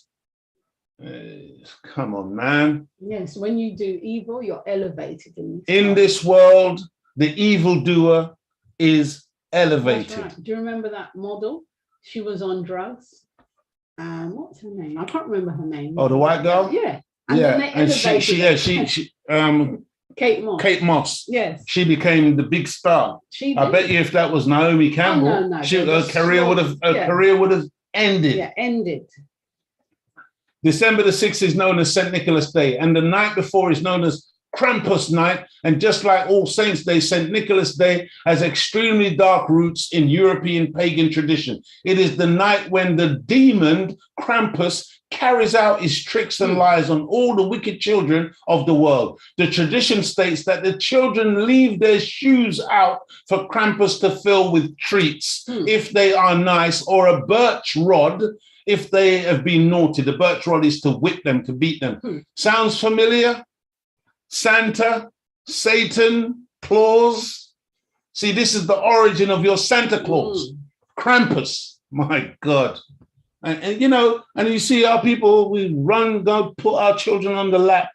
Come on, man. Yes, when you do evil, you're elevated. In this world, the evildoer is elevated. Right. Do you remember that model? She was on drugs. What's her name? I can't remember her name. Oh, the white girl? Yeah. And she Kate Moss. Kate Moss. Yes. She became the big star. I bet you if that was Naomi Campbell, her career would have ended. Yeah, ended. December the 6th is known as St. Nicholas Day, and the night before is known as Krampus night. And just like All Saints Day, St. Nicholas Day has extremely dark roots in European pagan tradition. It is the night when the demon Krampus carries out his tricks and lies on all the wicked children of the world. The tradition states that the children leave their shoes out for Krampus to fill with treats if they are nice, or a birch rod if they have been naughty. The birch rod is to whip them, to beat them. Sounds familiar? Santa, Satan, Claus. See, this is the origin of your Santa Claus. Krampus. My God. And you see our people, we go put our children on the lap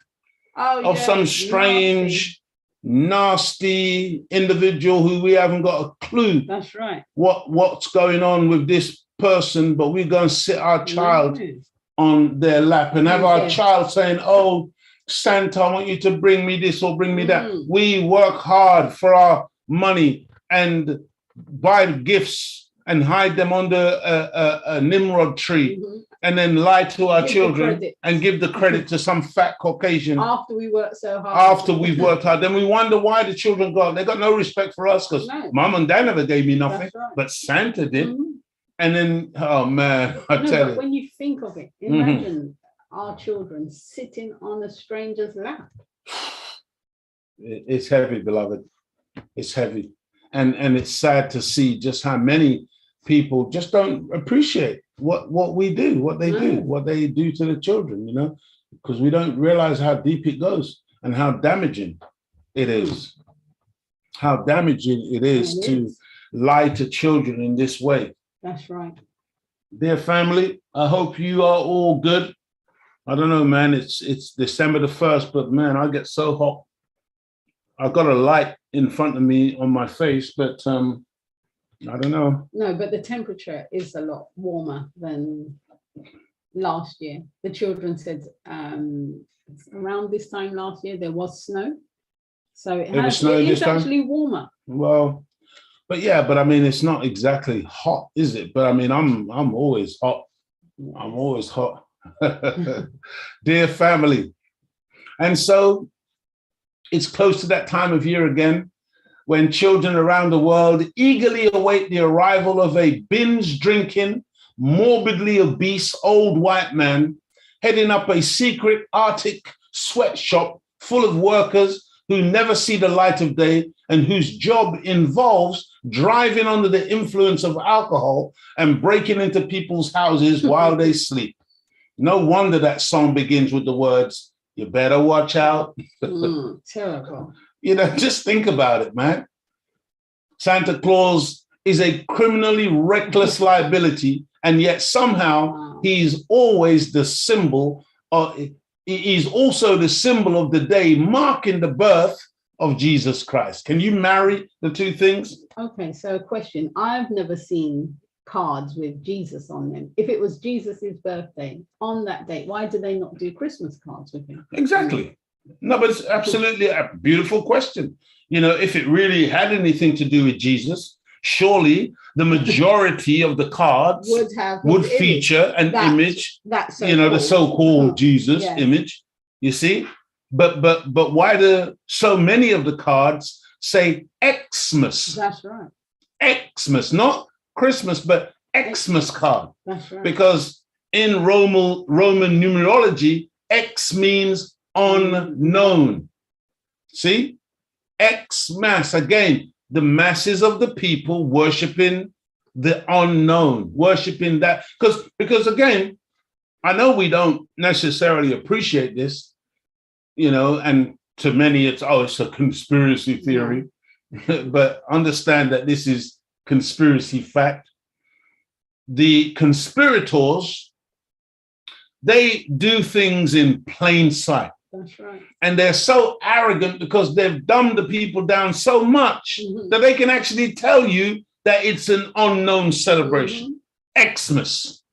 of some strange, nasty individual who we haven't got a clue. That's right. What's going on with this person, but we go and sit our child on their lap and have our child saying, "Oh, Santa, I want you to bring me this or bring me that." We work hard for our money and buy gifts and hide them under a Nimrod tree and then lie to our children and give the credit to some fat Caucasian. After we work so hard. After we've worked hard. Then we wonder why the children they got no respect for us because mom and dad never gave me nothing, but Santa did. And then, oh man, tell you. When you think of it, imagine our children sitting on a stranger's lap. It's heavy, beloved. It's heavy. And it's sad to see just how many people just don't appreciate what we do, what they do to the children, because we don't realize how deep it goes and how damaging it is. How damaging it is to lie to children in this way. That's right. Dear family, I hope you are all good. I don't know, man, it's December the 1st, but man, I get so hot. I've got a light in front of me on my face, but I don't know. No, but the temperature is a lot warmer than last year. The children said around this time last year, there was snow. So it's actually warmer. Well, but I mean, it's not exactly hot, is it? But I mean, I'm always hot. I'm always hot. Dear family. And so it's close to that time of year again when children around the world eagerly await the arrival of a binge drinking, morbidly obese old white man heading up a secret Arctic sweatshop full of workers who never see the light of day and whose job involves driving under the influence of alcohol and breaking into people's houses while they sleep. No wonder that song begins with the words, "You better watch out." Terrible. Just think about it, man. Santa Claus is a criminally reckless liability, and yet somehow he's always the symbol of, he's also the symbol of the day marking the birth of Jesus Christ. Can you marry the two things? Okay, so a question. I've never seen cards with Jesus on them. If it was Jesus's birthday on that date, why do they not do Christmas cards with him? Exactly. No, but it's absolutely a beautiful question. If it really had anything to do with Jesus, surely the majority of the cards would feature an image, the so-called Jesus image, you see? But why do so many of the cards say Xmas? That's right. Xmas, not Christmas, but Xmas card. That's right. Because in Roman numerology, X means unknown. See? Xmas, again, the masses of the people worshiping the unknown, worshiping that. Because again, I know we don't necessarily appreciate this, and to many it's a conspiracy theory. Yeah. But understand that this is conspiracy fact. The conspirators, they do things in plain sight. That's right. And they're so arrogant because they've dumbed the people down so much that they can actually tell you that it's an unknown celebration. Xmas,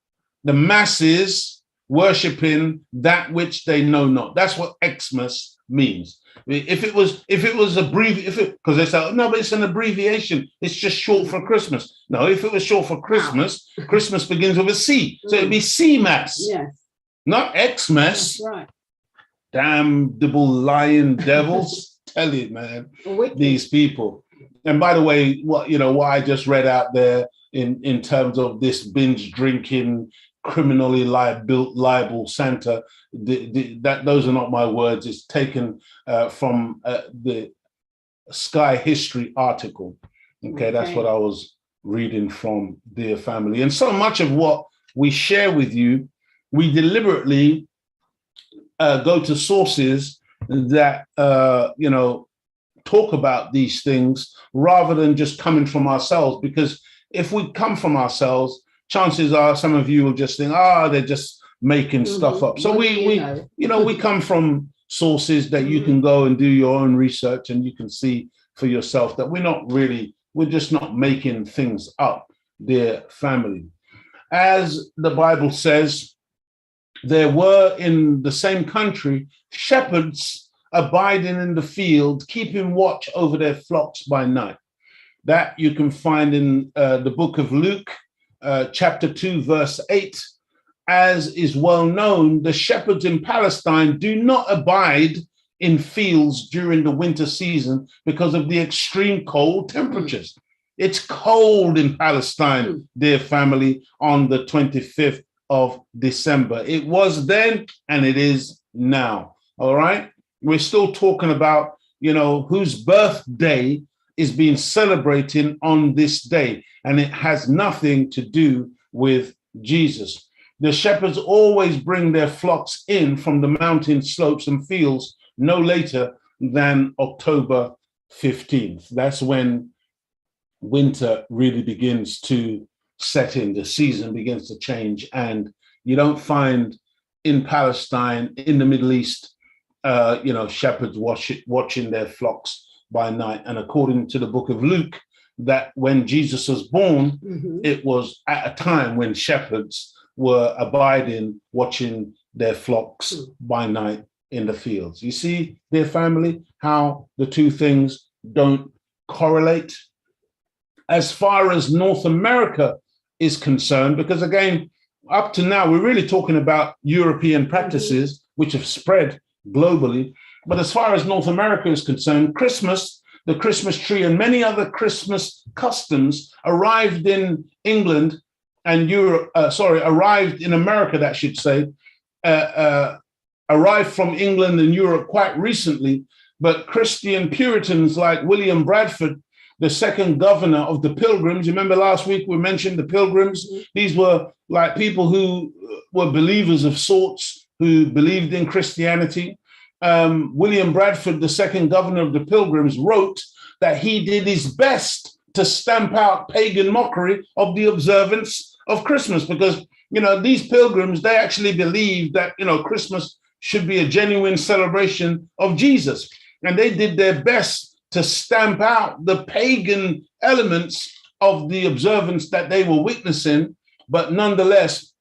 the masses worshiping that which they know not. That's what Xmas means. If it was because they say, no, but it's an abbreviation. It's just short for Christmas. No, if it was short for Christmas, Christmas begins with a C. So it'd be C-Mass. Yes. Not Xmas. That's right. Damnable lying devils. Tell you, man, these people. And by the way, what I just read out there in terms of this binge drinking, criminally liable Santa, those are not my words. It's taken from the Sky History article. Okay, that's what I was reading from, dear family. And so much of what we share with you, we deliberately go to sources that talk about these things rather than just coming from ourselves. Because if we come from ourselves, chances are some of you will just think, they're just making stuff up. So we come from sources that you can go and do your own research and you can see for yourself that we're just not making things up, dear family. As the Bible says, there were in the same country shepherds abiding in the field, keeping watch over their flocks by night. That you can find in the book of Luke, chapter 2, verse 8. As is well known, the shepherds in Palestine do not abide in fields during the winter season because of the extreme cold temperatures. It's cold in Palestine, dear family, on the 25th of December. It was then and it is now. All right. We're still talking about, whose birthday is being celebrated on this day. And it has nothing to do with Jesus. The shepherds always bring their flocks in from the mountain slopes and fields no later than October 15th. That's when winter really begins to set in, the season begins to change. And you don't find in Palestine, in the Middle East, shepherds watching their flocks by night. And according to the book of Luke, that when Jesus was born, it was at a time when shepherds were abiding, watching their flocks by night in the fields. You see, dear family, how the two things don't correlate. As far as North America is concerned, because again, up to now, we're really talking about European practices which have spread globally. But as far as North America is concerned, Christmas, the Christmas tree, and many other Christmas customs arrived in England and arrived in America, that should say, arrived from England and Europe quite recently. But Christian Puritans like William Bradford, the second governor of the Pilgrims. You remember last week we mentioned the Pilgrims? These were like people who were believers of sorts, who believed in Christianity. William Bradford, the second governor of the Pilgrims, wrote that he did his best to stamp out pagan mockery of the observance of Christmas, because, these Pilgrims, they actually believed that, Christmas should be a genuine celebration of Jesus. And they did their best to stamp out the pagan elements of the observance that they were witnessing. But nonetheless,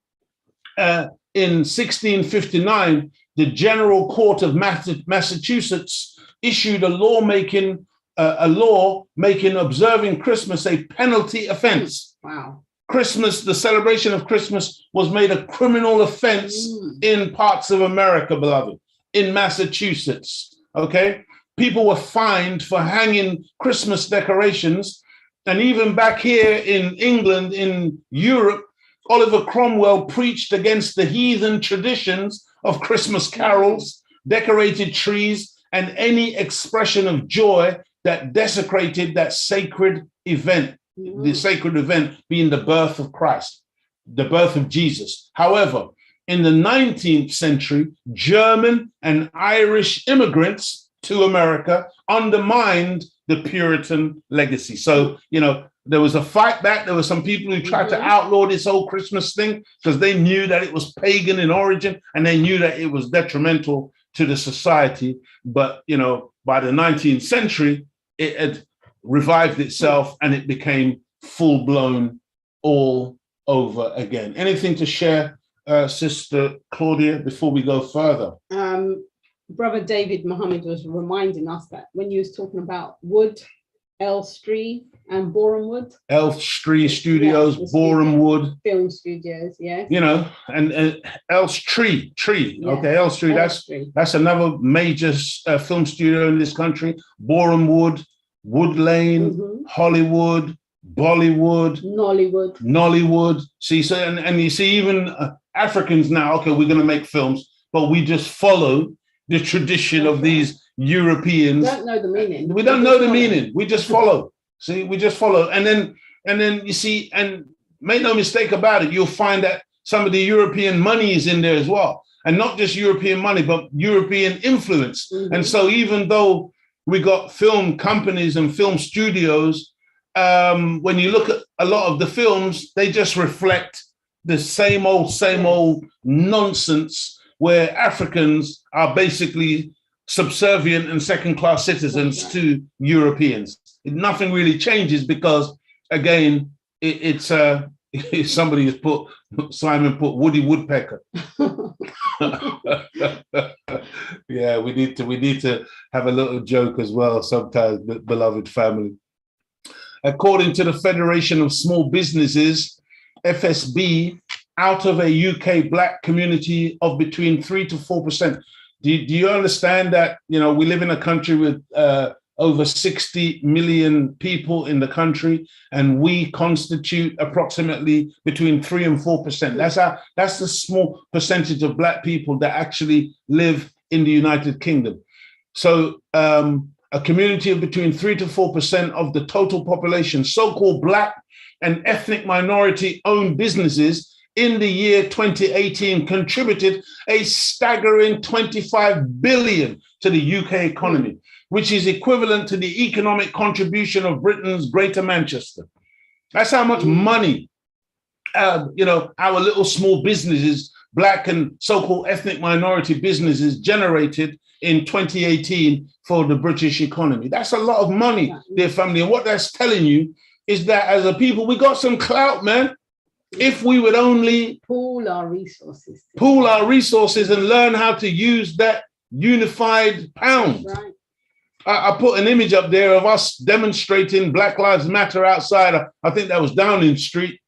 in 1659, the General Court of Massachusetts issued a law making observing Christmas a penalty offense. Wow. Christmas, the celebration of Christmas was made a criminal offense in parts of America, beloved, in Massachusetts. Okay. People were fined for hanging Christmas decorations. And even back here in England, in Europe, Oliver Cromwell preached against the heathen traditions of Christmas carols, decorated trees, and any expression of joy that desecrated that sacred event. the sacred event being the birth of Christ, the birth of Jesus. However, in the 19th century, German and Irish immigrants to America undermined the Puritan legacy. So, there was a fight back. There were some people who tried to outlaw this whole Christmas thing because they knew that it was pagan in origin and they knew that it was detrimental to the society. But, by the 19th century, it had revived itself and it became full-blown all over again. Anything to share, Sister Claudia, before we go further? Brother David Muhammad was reminding us that when you was talking about wood, Elstree and Boreham Wood. Elstree Studios, Boreham Wood. Film studios, yes. And Elstree, Yeah. okay, Elstree, that's another major film studio in this country. Boreham Wood, Wood Lane, Hollywood, Bollywood, Nollywood. See, so and you see even Africans now, okay, we're going to make films, but we just follow the tradition of these Europeans. We don't know the meaning. We don't know the meaning. We just follow. See, we just follow. And then you see, and make no mistake about it, you'll find that some of the European money is in there as well. And not just European money, but European influence. And so even though we got film companies and film studios, when you look at a lot of the films, they just reflect the same old nonsense where Africans are basically subservient and second-class citizens to Europeans. Nothing really changes because, again, it's somebody has Simon put Woody Woodpecker. Yeah, we need to have a little joke as well sometimes, beloved family. According to the Federation of Small Businesses, FSB, out of a UK Black community of between 3 to 4%. Do you understand that, we live in a country with over 60 million people in the country, and we constitute approximately between 3 and 4%. That's the small percentage of Black people that actually live in the United Kingdom. So a community of between 3 to 4% of the total population, so-called Black and ethnic minority-owned businesses in the year 2018 contributed a staggering 25 billion to the UK economy, which is equivalent to the economic contribution of Britain's Greater Manchester. That's how much money, our little small businesses, Black and so-called ethnic minority businesses generated in 2018 for the British economy. That's a lot of money, dear family. And what that's telling you is that as a people, we got some clout, man. If we would only pool our resources and learn how to use that unified pound. Right. I put an image up there of us demonstrating Black Lives Matter outside. I think that was Downing Street.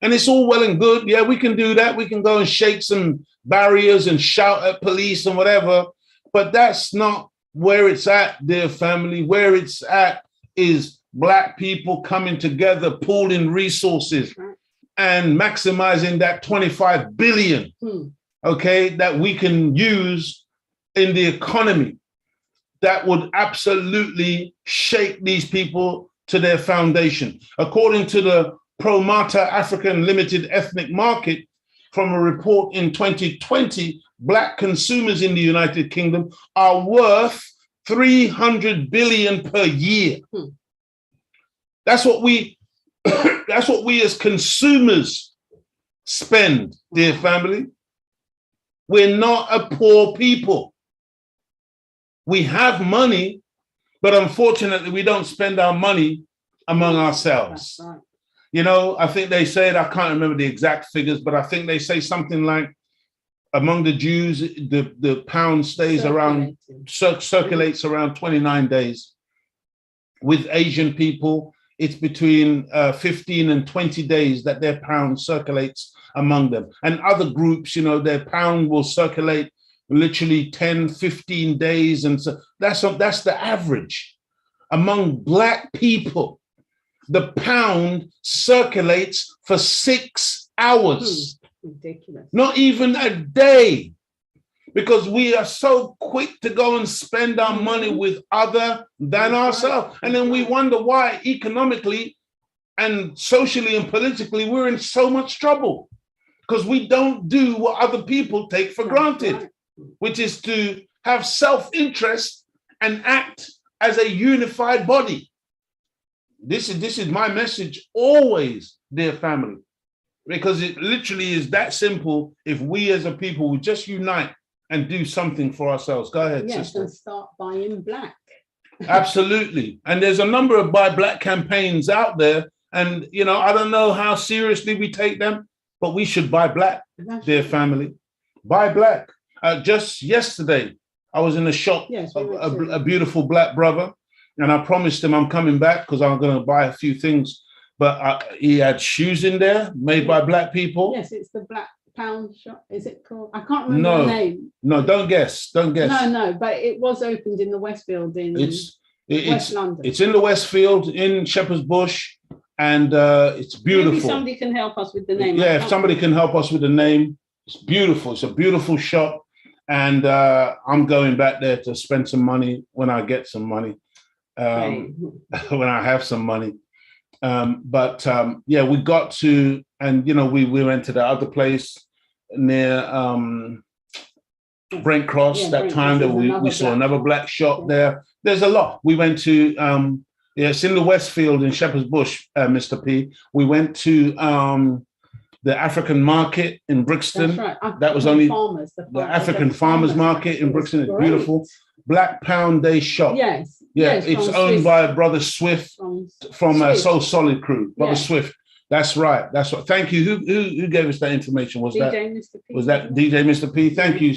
And it's all well and good. Yeah, we can do that. We can go and shake some barriers and shout at police and whatever. But that's not where it's at, dear family. Where it's at is Black people coming together, pooling resources and maximizing that 25 billion, okay, that we can use in the economy that would absolutely shake these people to their foundation. According to the Promata African Limited Ethnic Market, from a report in 2020, Black consumers in the United Kingdom are worth 300 billion per year. That's what we as consumers spend, dear family. We're not a poor people. We have money, but unfortunately, we don't spend our money among ourselves. That's right. I think they said, I can't remember the exact figures, but I think they say something like among the Jews, the pound stays around, circulates around 29 days. With Asian people, it's between 15 and 20 days that their pound circulates among them. And other groups, their pound will circulate literally 10, 15 days. And so that's the average. Among Black people, the pound circulates for 6 hours. Ridiculous. Not even a day. Because we are so quick to go and spend our money with other than ourselves. And then we wonder why economically and socially and politically, we're in so much trouble because we don't do what other people take for granted, right. which is to have self-interest and act as a unified body. This is my message always, dear family, because it literally is that simple. If we as a people would just unite and do something for ourselves. Go ahead, Yes, sister. and start buying black. Absolutely. And there's a number of Buy Black campaigns out there. And, you know, I don't know how seriously we take them, but we should buy black, dear family. Buy black. Just yesterday, I was in a shop, yes, a beautiful black brother, and I promised him I'm coming back because I'm going to buy a few things. But he had shoes in there made by black people. Yes, it's the Black Pound shop. Is it called? I can't remember the name. No, don't guess. Don't guess. No, but it was opened in the Westfield in West London. It's in the Westfield in Shepherd's Bush, and it's beautiful. Maybe somebody can help us with the name. Yeah, if somebody can help us with the name, it's beautiful. It's a beautiful shop, and I'm going back there to spend some money when I get some money, when I have some money. Yeah, we got to, and you know, we went to the other place near Brent Cross that time that we saw another black shop there. There's a lot. We went to it's in the Westfield in Shepherd's Bush, Mr. P. We went to the African market in Brixton. That's right. That was only the African farmers market in Brixton. It's beautiful. Black Pound Day shop. Yes. Yeah, it's owned by Brother Swift from Soul Solid Crew. Brother Swift. That's right. That's what. Thank you. Who gave us that information? Was that DJ Mr. P? Thank you.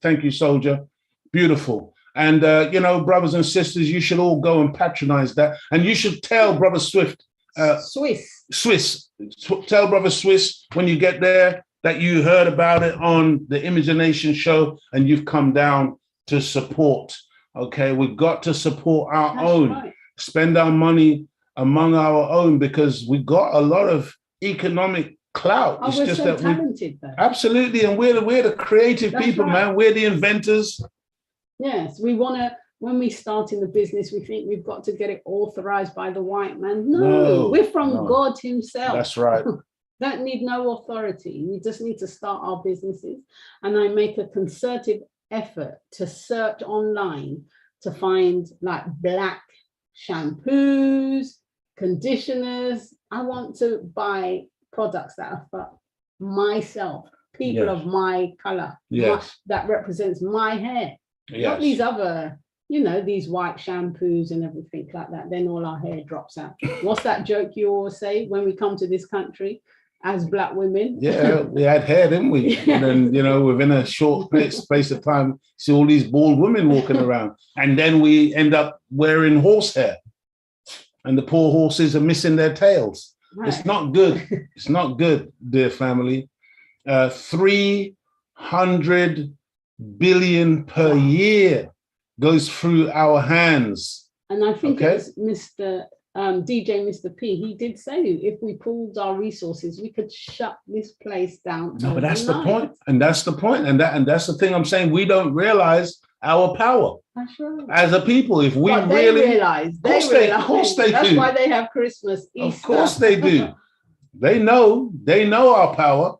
Thank you, soldier. Beautiful. And you know, brothers and sisters, you should all go and patronize that. And you should tell Brother Swift. Swiss. Tell Brother Swiss when you get there that you heard about it on the Imagination show and you've come down to support. Okay, we've got to support our own. Right. Spend our money among our own because we got a lot of economic clout. It's just so talented, though. Absolutely, and we're the creative people, man. We're the inventors. Yes, we want to. When we start in the business, we think we've got to get it authorized by the white man. No, we're from God himself. That's right. Don't need no authority. We just need to start our businesses. And I make a concerted effort to search online to find like black shampoos, conditioners. I want to buy products that are for myself, people of my color, that represents my hair. Not these other, you know, these white shampoos and everything like that. Then all our hair drops out. What's that joke you always say when we come to this country as black women? Yeah, we had hair, didn't we? And then, you know, within a short space of time, see all these bald women walking around. And then we end up wearing horsehair. And the poor horses are missing their tails. Right. It's not good. It's not good, dear family. 300 billion per year goes through our hands. And I think it's Mr. DJ Mr. P, he did say if we pooled our resources, we could shut this place down. No, but that's the point. And that's the point. And that's the thing I'm saying. We don't realize our power as a people. If we really realize, of course they do. That's why they have Christmas, Easter. Of course they do. They know our power.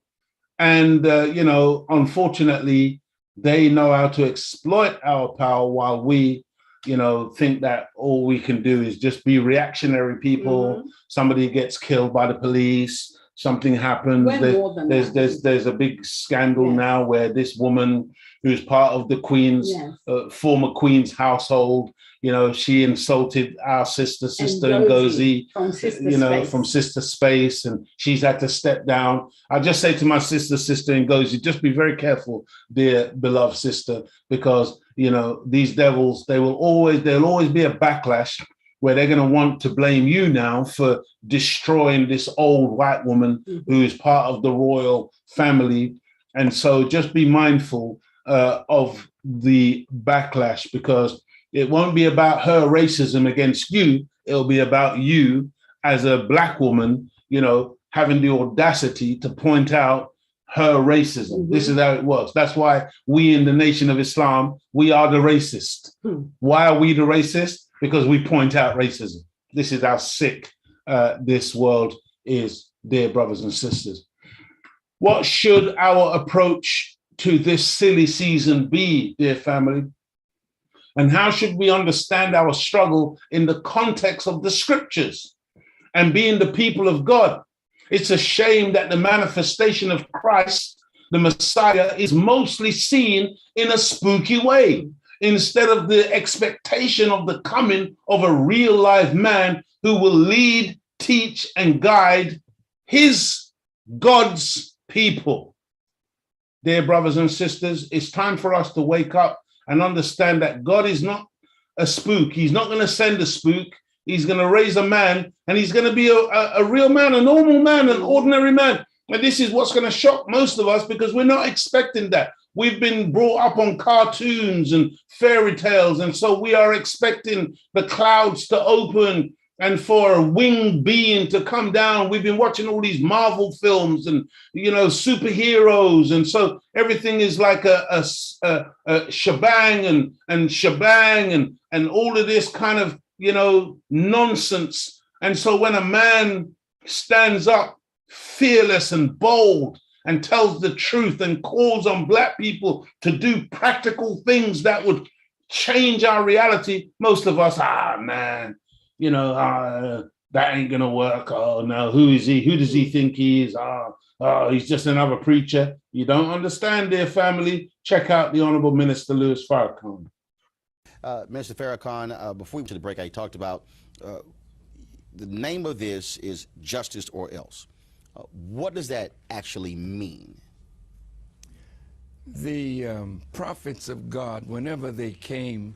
And, you know, unfortunately, they know how to exploit our power while we, you know, think that all we can do is just be reactionary people. Mm-hmm. Somebody gets killed by the police, something happens. There's a big scandal now where this woman who's part of the Queen's, former Queen's household, you know, she insulted our sister Ngozi, from Sister Space, and she's had to step down. I just say to my sister Ngozi, just be very careful, dear beloved sister, because, you know, these devils, there'll always be a backlash where they're going to want to blame you now for destroying this old white woman who is part of the royal family. And so just be mindful of the backlash, because it won't be about her racism against you. It'll be about you as a black woman, you know, having the audacity to point out her racism. Mm-hmm. This is how it works. That's why we in the Nation of Islam, we are the racist. Why are we the racist? Because we point out racism. This is how sick this world is, dear brothers and sisters. What should our approach to this silly season be, dear family? And how should we understand our struggle in the context of the scriptures and being the people of God? It's a shame that the manifestation of Christ, the Messiah, is mostly seen in a spooky way, instead of the expectation of the coming of a real live man who will lead, teach, and guide his God's people. Dear brothers and sisters, it's time for us to wake up and understand that God is not a spook. He's not going to send a spook. He's going to raise a man, and he's going to be a real man, a normal man, an ordinary man. And this is what's going to shock most of us, because we're not expecting that. We've been brought up on cartoons and fairy tales, and so we are expecting the clouds to open and for a winged being to come down. We've been watching all these Marvel films and, superheroes. And so everything is like a shebang and all of this kind of, nonsense. And so when a man stands up fearless and bold and tells the truth and calls on Black people to do practical things that would change our reality, most of us, man, that ain't gonna work. Oh no, who is he? Who does he think he is? He's just another preacher. You don't understand, dear family. Check out the Honorable Minister Louis Farrakhan. Minister Farrakhan, before we went to the break, I talked about the name of this is Justice or Else. What does that actually mean? The prophets of God, whenever they came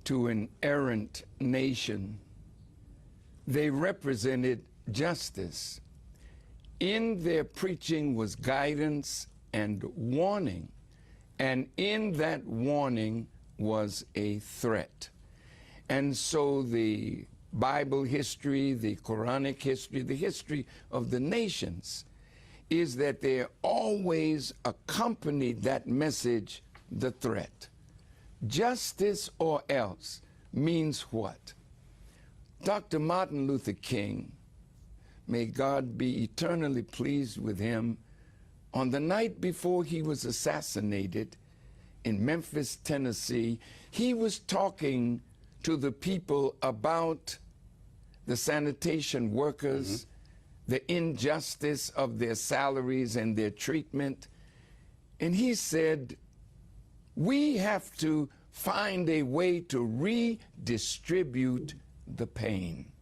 to an errant nation, they represented justice. In their preaching was guidance and warning, and in that warning was a threat. And so the Bible history, the Quranic history, the history of the nations is that they always accompanied that message the threat. Justice or else means what? Dr. Martin Luther King, may God be eternally pleased with him, on the night before he was assassinated in Memphis, Tennessee, he was talking to the people about the sanitation workers, the injustice of their salaries and their treatment. And he said, we have to find a way to redistribute the pain.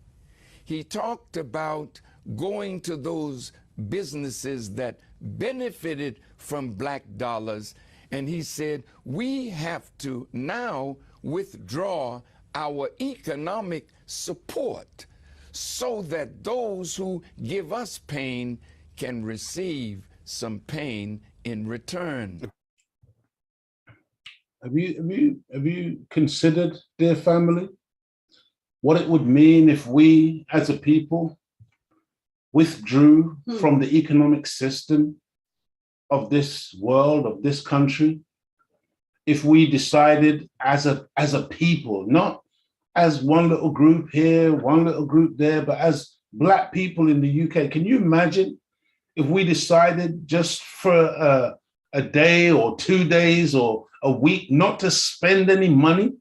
He talked about going to those businesses that benefited from black dollars, and he said, we have to now withdraw our economic support so that those who give us pain can receive some pain in return. Have you considered, dear family, what it would mean if we as a people withdrew from the economic system of this world, of this country? If we decided as a people, not as one little group here, one little group there, but as Black people in the UK, can you imagine if we decided just for a day or 2 days or a week not to spend any money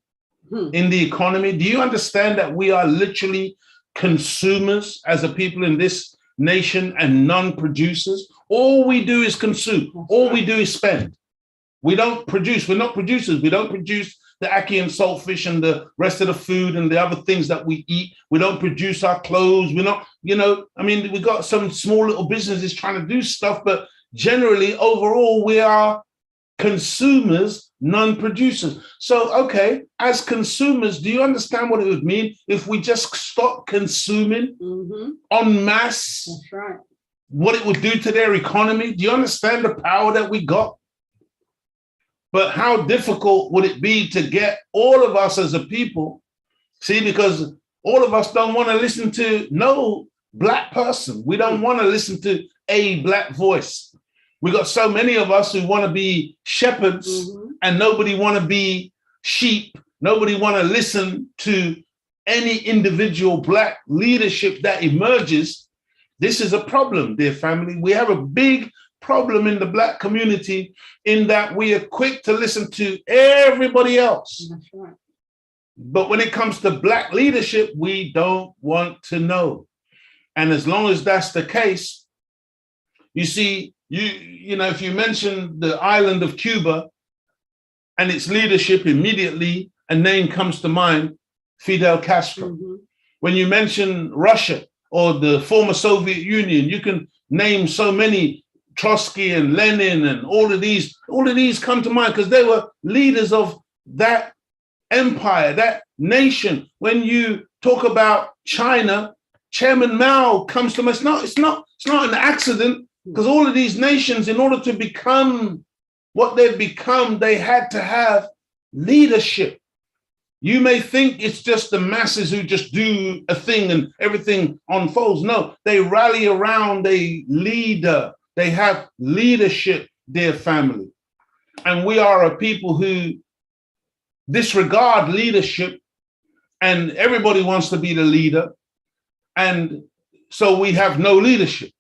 in the economy? Do you understand that we are literally consumers as a people in this nation and non-producers? All we do is consume. All we do is spend. We don't produce. We're not producers. We don't produce the ackee and saltfish and the rest of the food and the other things that we eat. We don't produce our clothes. We're not, we got some small little businesses trying to do stuff, but generally, overall, we are consumers, non-producers. So, okay, as consumers, do you understand what it would mean if we just stop consuming en masse? That's right. What it would do to their economy? Do you understand the power that we got? But how difficult would it be to get all of us as a people? See, because all of us don't want to listen to no Black person. We don't want to listen to a Black voice. We got so many of us who want to be shepherds and nobody want to be sheep. Nobody want to listen to any individual Black leadership that emerges, this is a problem, dear family. We have a big problem in the Black community in that we are quick to listen to everybody else. That's right. But when it comes to Black leadership, we don't want to know. And as long as that's the case, you see, you know, if you mention the island of Cuba and its leadership, immediately a name comes to mind, Fidel Castro. Mm-hmm. When you mention Russia or the former Soviet Union, you can name so many, Trotsky and Lenin and all of these come to mind because they were leaders of that empire, that nation. When you talk about China, Chairman Mao comes to mind. It's not an accident, because all of these nations, in order to become what they've become, they had to have leadership. You may think it's just the masses who just do a thing and everything unfolds. No, they rally around a leader. They have leadership, dear family. And we are a people who disregard leadership, and everybody wants to be the leader. And so we have no leadership,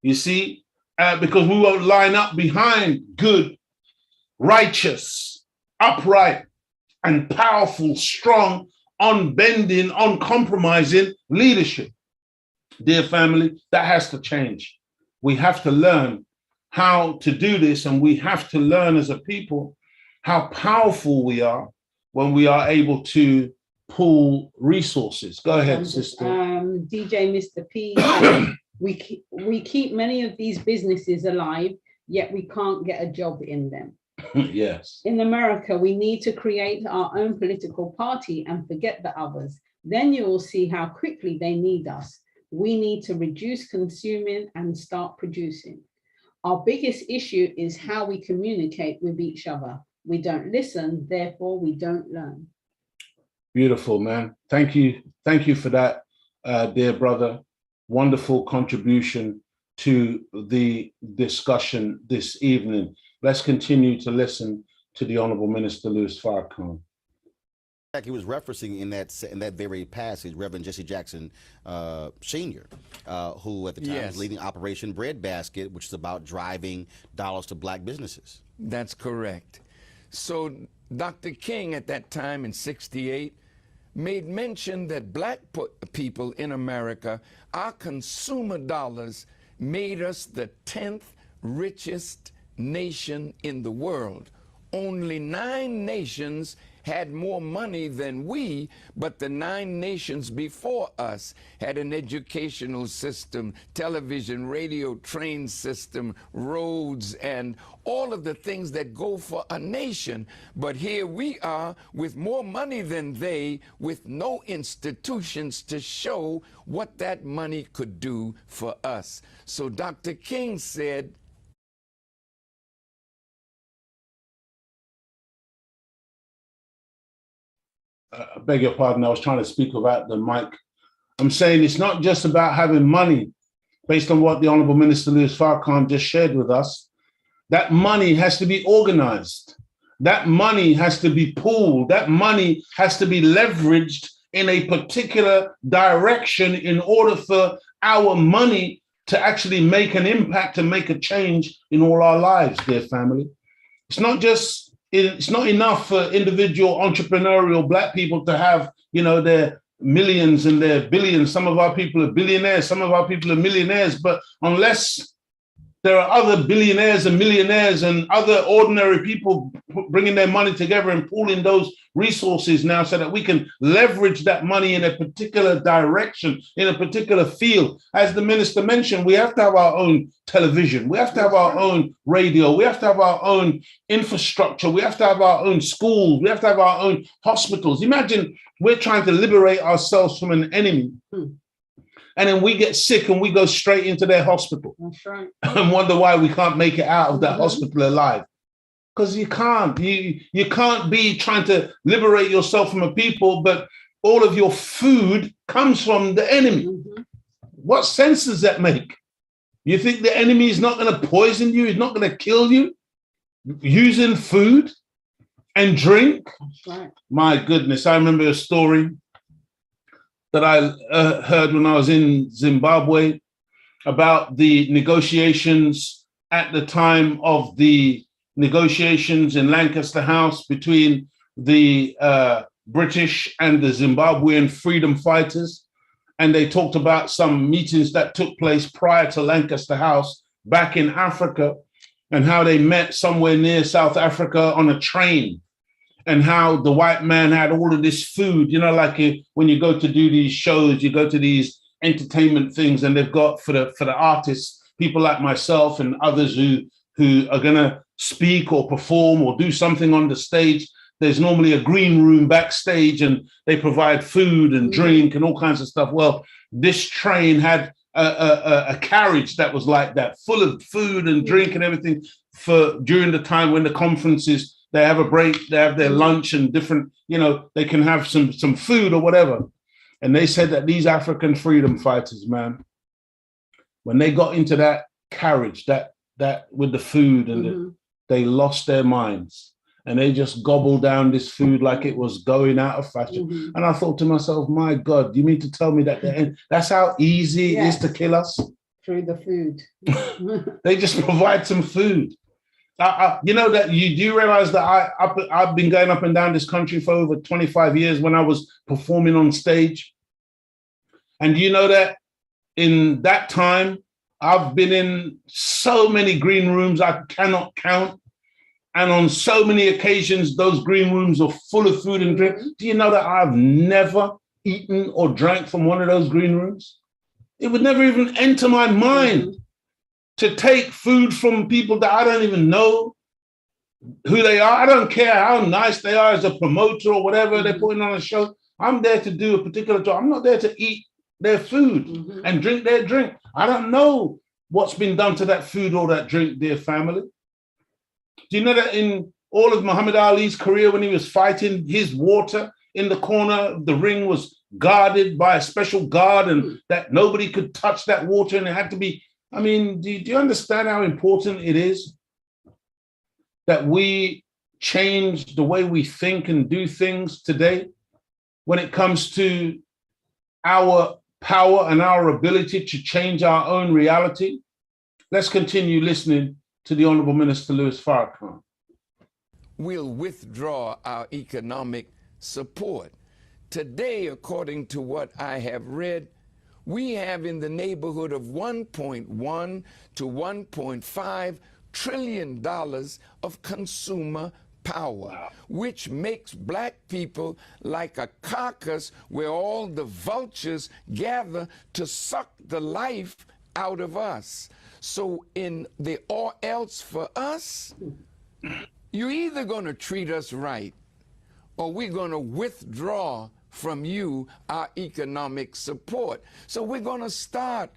you see, because we won't line up behind good, righteous, upright, and powerful, strong, unbending, uncompromising leadership. Dear family, that has to change. We have to learn how to do this, and we have to learn as a people how powerful we are when we are able to pool resources. Go ahead, sister. DJ Mr. P, we keep many of these businesses alive, yet we can't get a job in them. Yes. In America, we need to create our own political party and forget the others. Then you will see how quickly they need us. We need to reduce consuming and start producing. Our biggest issue is how we communicate with each other. We don't listen, therefore we don't learn. Beautiful, man. Thank you. Thank you for that, dear brother. Wonderful contribution to the discussion this evening. Let's continue to listen to the Honorable Minister Louis Farrakhan. He was referencing in that very passage, Reverend Jesse Jackson Sr., who at the time was leading Operation Breadbasket, which is about driving dollars to Black businesses. That's correct. So Dr. King at that time in '68 made mention that Black people in America, our consumer dollars made us the 10th richest nation in the world. Only 9 nations had more money than we, but the 9 nations before us had an educational system, television, radio, train system, roads, and all of the things that go for a nation. But here we are with more money than they, with no institutions to show what that money could do for us. So Dr. King said, I beg your pardon, I was trying to speak without the mic. I'm saying it's not just about having money, based on what the Honorable Minister Louis Farrakhan just shared with us. That money has to be organized. That money has to be pooled. That money has to be leveraged in a particular direction in order for our money to actually make an impact and make a change in all our lives, dear family. It's not enough for individual entrepreneurial Black people to have, their millions and their billions. Some of our people are billionaires, some of our people are millionaires, but unless there are other billionaires and millionaires and other ordinary people bringing their money together and pooling those resources now so that we can leverage that money in a particular direction, in a particular field. As the minister mentioned, we have to have our own television. We have to have our own radio. We have to have our own infrastructure. We have to have our own schools. We have to have our own hospitals. Imagine we're trying to liberate ourselves from an enemy. And then we get sick and we go straight into their hospital. That's right. And wonder why we can't make it out of that hospital alive. Because you can't. You can't be trying to liberate yourself from a people, but all of your food comes from the enemy. What sense does that make? You think the enemy is not going to poison you? He's not going to kill you using food and drink? That's right. My goodness, I remember a story that I heard when I was in Zimbabwe about the negotiations at the time of the negotiations in Lancaster House between the British and the Zimbabwean freedom fighters. And they talked about some meetings that took place prior to Lancaster House back in Africa, and how they met somewhere near South Africa on a train, and how the white man had all of this food, you know, like when you go to do these shows, you go to these entertainment things, and they've got for the artists, people like myself and others who are going to speak or perform or do something on the stage. There's normally a green room backstage, and they provide food and drink and all kinds of stuff. Well, this train had a carriage that was like that, full of food and drink and everything for during the time when the conferences, they have a break, they have their lunch and different, you know, they can have some food or whatever. And they said that these African freedom fighters, man, when they got into that carriage, that with the food and they lost their minds. And they just gobbled down this food like it was going out of fashion. And I thought to myself, my God, you mean to tell me that that's how easy it is to kill us? Through the food. They just provide some food. You know that do you realize that I've been going up and down this country for over 25 years when I was performing on stage. And you know that in that time, I've been in so many green rooms I cannot count. And on so many occasions, those green rooms are full of food and drink. Do you know that I've never eaten or drank from one of those green rooms? It would never even enter my mind to take food from people that I don't even know who they are. I don't care how nice they are as a promoter or whatever they're putting on a show. I'm there to do a particular job. I'm not there to eat their food and drink their drink. I don't know what's been done to that food or that drink, dear family. Do you know that in all of Muhammad Ali's career, when he was fighting, his water in the corner of the ring was guarded by a special guard, and that nobody could touch that water, and it had to be, I mean, do you understand how important it is that we change the way we think and do things today when it comes to our power and our ability to change our own reality? Let's continue listening to the Honorable Minister Louis Farrakhan. We'll withdraw our economic support. Today, according to what I have read, we have in the neighborhood of $1.1 to $1.5 trillion of consumer power, which makes black people like a carcass where all the vultures gather to suck the life out of us. So in the or else for us, you're either going to treat us right or we're going to withdraw from you our economic support. So we're going to start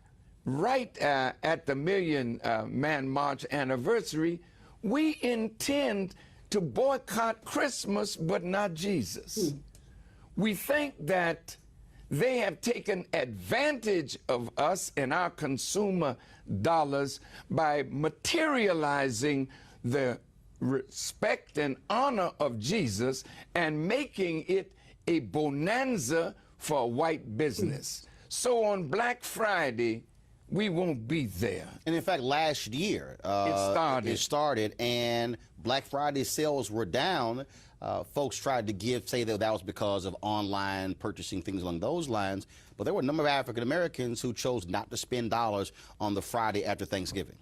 right at the Million Man March anniversary. We intend to boycott Christmas, but not Jesus. We think that they have taken advantage of us and our consumer dollars by materializing the respect and honor of Jesus and making it a bonanza for white business. So on Black Friday, we won't be there. And in fact, last year, it started, and Black Friday sales were down. Folks tried to say that was because of online purchasing, things along those lines. But there were a number of African Americans who chose not to spend dollars on the Friday after Thanksgiving.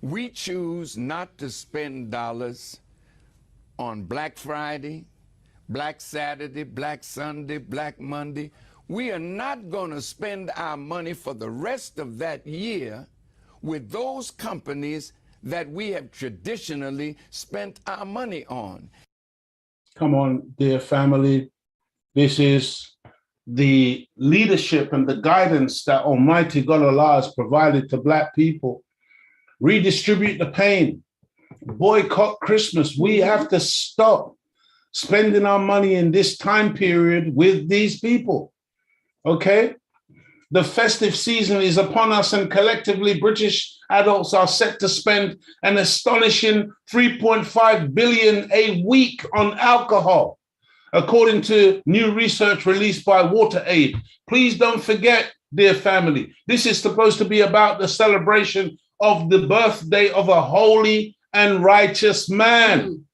We choose not to spend dollars on Black Friday, Black Saturday, Black Sunday, Black Monday. We are not going to spend our money for the rest of that year with those companies that we have traditionally spent our money on. Come on, dear family. This is the leadership and the guidance that Almighty God Allah has provided to black people. Redistribute the pain. Boycott Christmas. We have to stop spending our money in this time period with these people. Okay? The festive season is upon us, and collectively British adults are set to spend an astonishing 3.5 billion a week on alcohol. according to new research released by WaterAid. Please don't forget, dear family, this is supposed to be about the celebration of the birthday of a holy and righteous man.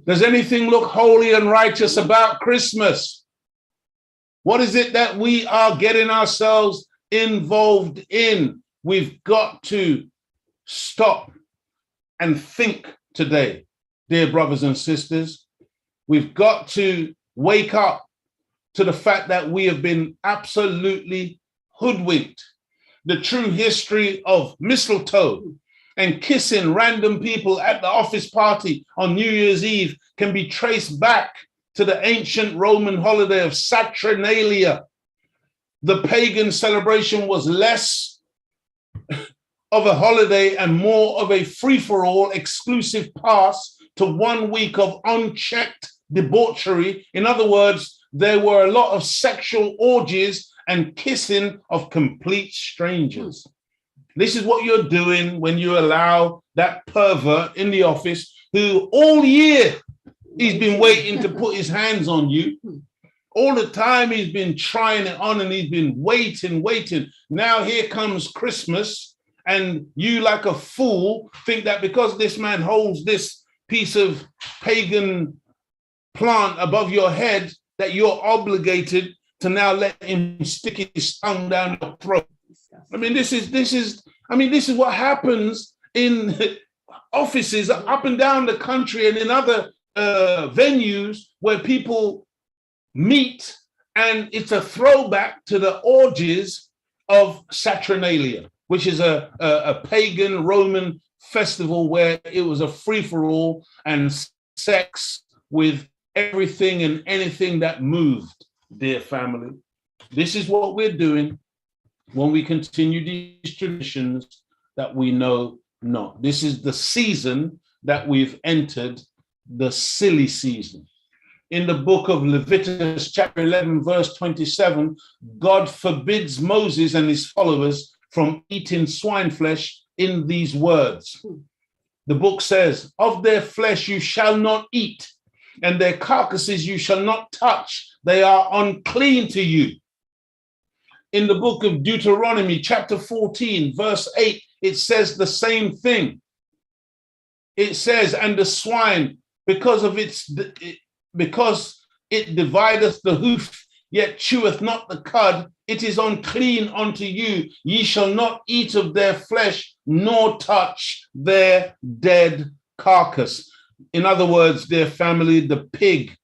Does anything look holy and righteous about Christmas? What is it that we are getting ourselves involved in? We've got to stop and think today, dear brothers and sisters. We've got to wake up to the fact that we have been absolutely hoodwinked. The true history of mistletoe and kissing random people at the office party on New Year's Eve can be traced back to the ancient Roman holiday of Saturnalia. The pagan celebration was less of a holiday and more of a free-for-all exclusive pass to 1 week of unchecked debauchery. In other words, there were a lot of sexual orgies and kissing of complete strangers. This is what you're doing when you allow that pervert in the office who all year he's been waiting to put his hands on you. All the time he's been trying it on and he's been waiting. Now here comes Christmas and you, like a fool, think that because this man holds this piece of pagan plant above your head that you're obligated to now let him stick his tongue down your throat. I mean, this is what happens in offices up and down the country and in other venues where people meet, and it's a throwback to the orgies of Saturnalia, which is a pagan Roman festival where it was a free-for-all and sex with everything and anything that moved, dear family. This is what we're doing when we continue these traditions that we know not. This is the season that we've entered, the silly season. In the book of Leviticus, chapter 11, verse 27, God forbids Moses and his followers from eating swine flesh in these words. The book says, of their flesh you shall not eat, and their carcasses you shall not touch. They are unclean to you. In the book of Deuteronomy, chapter 14, verse 8, it says the same thing. It says, and the swine, because it divideth the hoof, yet cheweth not the cud, it is unclean unto you. Ye shall not eat of their flesh, nor touch their dead carcass. In other words, dear family, the pig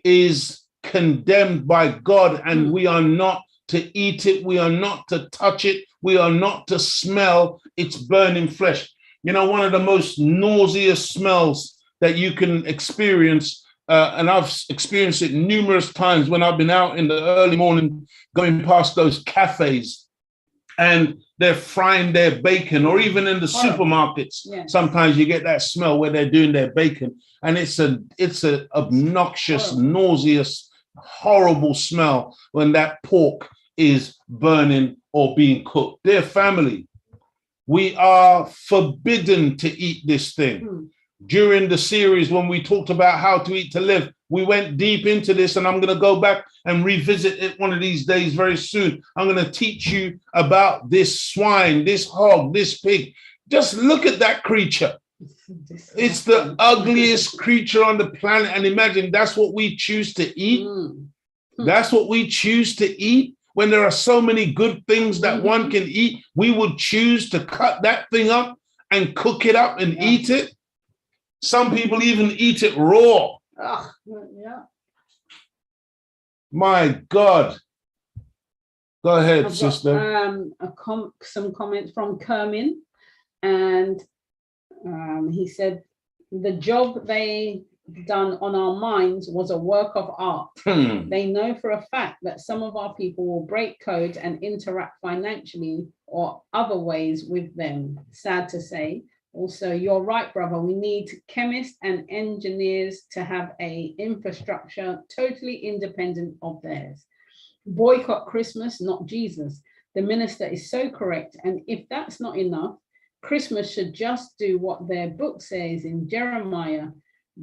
is condemned by God, and we are not to eat it. We are not to touch it. We are not to smell its burning flesh. You know, one of the most nauseous smells that you can experience, and I've experienced it numerous times when I've been out in the early morning going past those cafes and they're frying their bacon, or even in the supermarkets. Yes. Sometimes you get that smell where they're doing their bacon, and it's an obnoxious, nauseous, horrible smell when that pork is burning or being cooked. Dear family, we are forbidden to eat this thing. During the series, when we talked about how to eat to live, we went deep into this, and I'm going to go back and revisit it one of these days very soon. I'm going to teach you about this swine, this hog, this pig. Just look at that creature. It's the ugliest creature on the planet. And imagine that's what we choose to eat. That's what we choose to eat. When there are so many good things that one can eat, we would choose to cut that thing up and cook it up and eat it. Some people even eat it raw. My God. Go ahead, sister. Some comments from Kermin, and he said, the job they done on our minds was a work of art. They know for a fact that some of our people will break code and interact financially or other ways with them. Sad to say. Also, you're right, brother. We need chemists and engineers to have a infrastructure totally independent of theirs. Boycott Christmas, not Jesus. The minister is so correct. And if that's not enough, Christmas should just do what their book says in Jeremiah.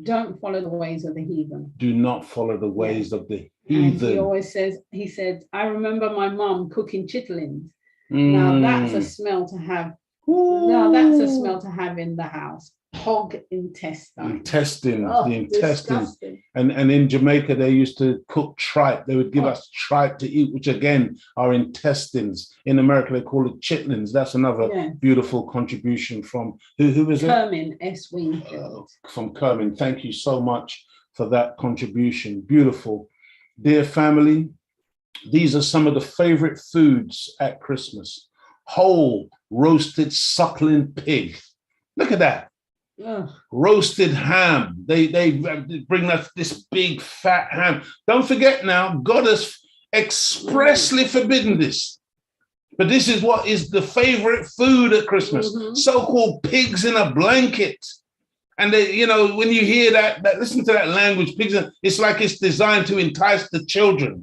Don't follow the ways of the heathen. Do not follow the ways of the And heathen. he always says, he said, I remember my mum cooking chitlins. Now that's a smell to have. Now that's a smell to have in the house. Hog intestines. The intestines. And in Jamaica, they used to cook tripe. They would give us tripe to eat, which again are intestines. In America, they call it chitlins. That's another beautiful contribution from who is it? Kermin S. Wingfield. From Kermin. Thank you so much for that contribution. Beautiful. Dear family, these are some of the favorite foods at Christmas. Whole roasted suckling pig. Look at that. Ugh. Roasted ham. They bring us this big fat ham. Don't forget now, God has expressly forbidden this. But this is what is the favorite food at Christmas. So-called pigs in a blanket. And they, you know, when you hear that listen to that language, pigs, it's like it's designed to entice the children.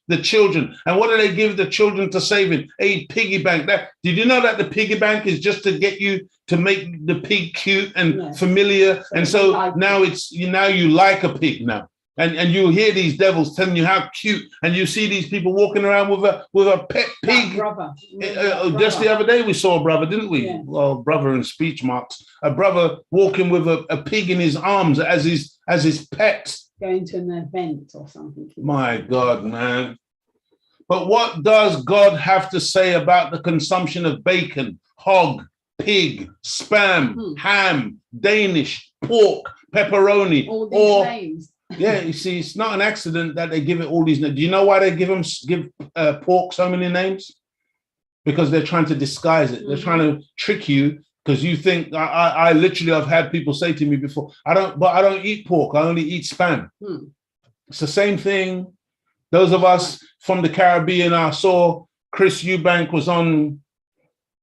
The children. And what do they give the children to saving? A piggy bank. Did you know that the piggy bank is just to get you to make the pig cute and familiar? And so now you like a pig now. And you hear these devils telling you how cute, and you see these people walking around with a pet pig. Just the other day we saw a brother, didn't we? Yeah. Well, brother in speech marks. A brother walking with a pig in his arms as his pet. Going to an event or something. My God, man. But what does God have to say about the consumption of bacon, hog, pig, spam, ham, Danish, pork, pepperoni? All these names. Yeah, you see, it's not an accident that they give it all these names. Do you know why they give pork so many names? Because they're trying to disguise it. They're trying to trick you. Because you think I literally have had people say to me before, I don't eat pork, I only eat spam. It's the same thing. Those of us from the Caribbean, I saw Chris Eubank was on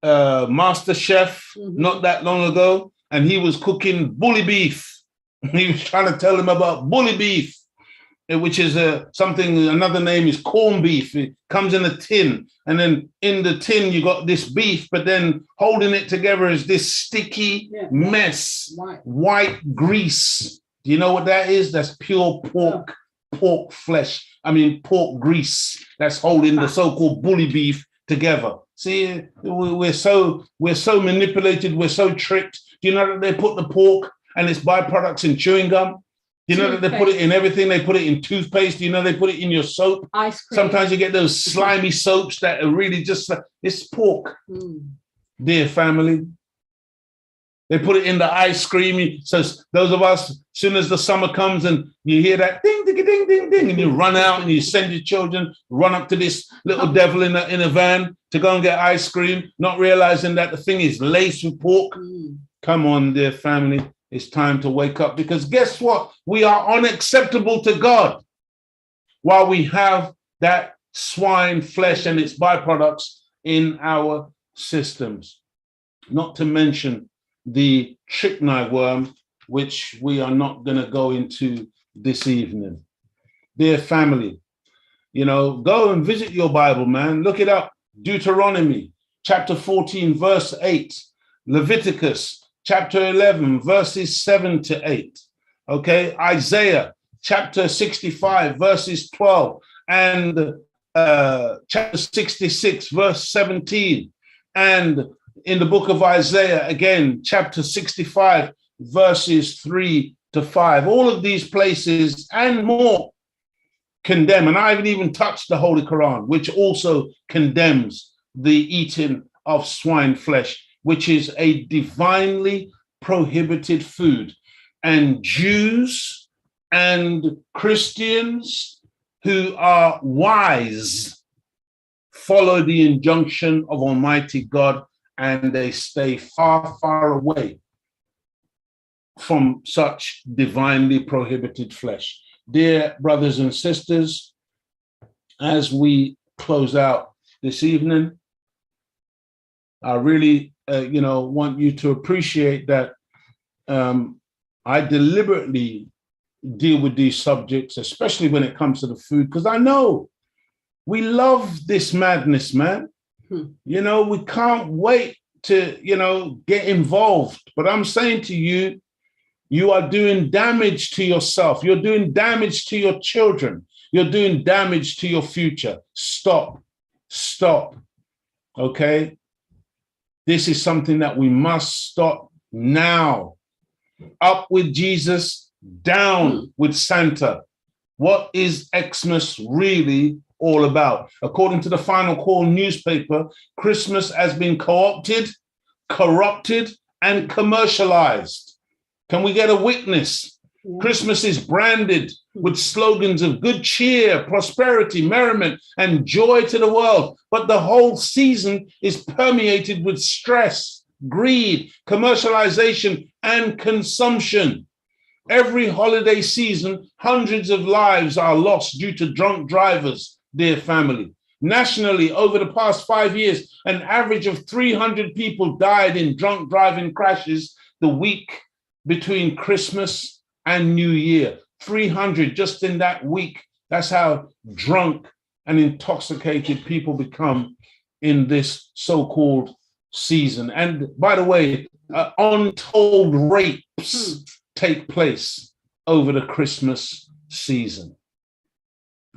Master Chef not that long ago, and he was cooking bully beef. He was trying to tell them about bully beef, which is another name is corned beef. It comes in a tin, and then in the tin you got this beef, but then holding it together is this sticky mess, white grease. Do you know what that is? That's pure pork flesh. I mean pork grease. That's holding the so-called bully beef together. See, we're so manipulated. We're so tricked. Do you know that they put the pork and its byproducts in chewing gum? You know that they put it in everything. They put it in toothpaste. You know they put it in your soap. Ice cream. Sometimes you get those slimy soaps that are really just it's pork. Dear family, they put it in the ice cream. So those of us, as soon as the summer comes and you hear that ding, ding, ding, ding, ding, and you run out and you send your children, run up to this little devil in a van to go and get ice cream, not realizing that the thing is laced with pork. Come on, dear family. It's time to wake up, because guess what? We are unacceptable to God while we have that swine flesh and its byproducts in our systems. Not to mention the strychnine worm, which we are not going to go into this evening. Dear family, go and visit your Bible, man. Look it up. Deuteronomy chapter 14, verse 8. Leviticus chapter 11, verses 7 to 8. Okay, Isaiah chapter 65, verses 12, and chapter 66, verse 17. And in the book of Isaiah, again, chapter 65, verses 3 to 5. All of these places and more condemn, and I haven't even touched the Holy Quran, which also condemns the eating of swine flesh, which is a divinely prohibited food. And Jews and Christians who are wise follow the injunction of Almighty God, and they stay far, far away from such divinely prohibited flesh. Dear brothers and sisters, as we close out this evening, I really want you to appreciate that I deliberately deal with these subjects, especially when it comes to the food, because I know we love this madness, man. We can't wait to, get involved. But I'm saying to you, You are doing damage to yourself. You're doing damage to your children. You're doing damage to your future. Stop. Stop. Okay? This is something that we must stop now. Up with Jesus, down with Santa. What is Xmas really all about? According to the Final Call newspaper, Christmas has been co-opted, corrupted, and commercialized. Can we get a witness? Yeah. Christmas is branded with slogans of good cheer, prosperity, merriment, and joy to the world. But the whole season is permeated with stress, greed, commercialization, and consumption. Every holiday season, hundreds of lives are lost due to drunk drivers, dear family. Nationally, over the past 5 years, an average of 300 people died in drunk driving crashes the week between Christmas and New Year. 300 just in that week. That's how drunk and intoxicated people become in this so-called season. And by the way, untold rapes take place over the Christmas season.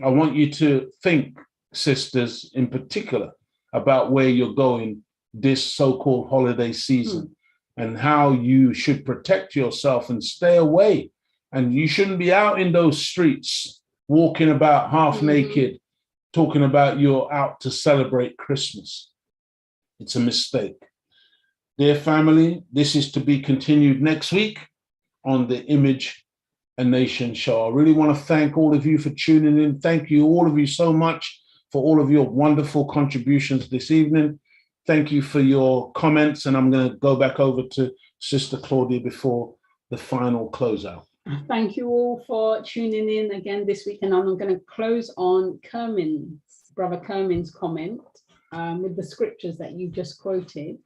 I want you to think, sisters, in particular, about where you're going this so-called holiday season and how you should protect yourself and stay away. And you shouldn't be out in those streets walking about half naked, talking about you're out to celebrate Christmas. It's a mistake. Dear family, this is to be continued next week on the Image a Nation show. I really want to thank all of you for tuning in. Thank you, all of you, so much for all of your wonderful contributions this evening. Thank you for your comments, and I'm going to go back over to Sister Claudia before the final closeout. Thank you all for tuning in again this week, and I'm going to close on Brother Kermin's comment with the scriptures that you just quoted.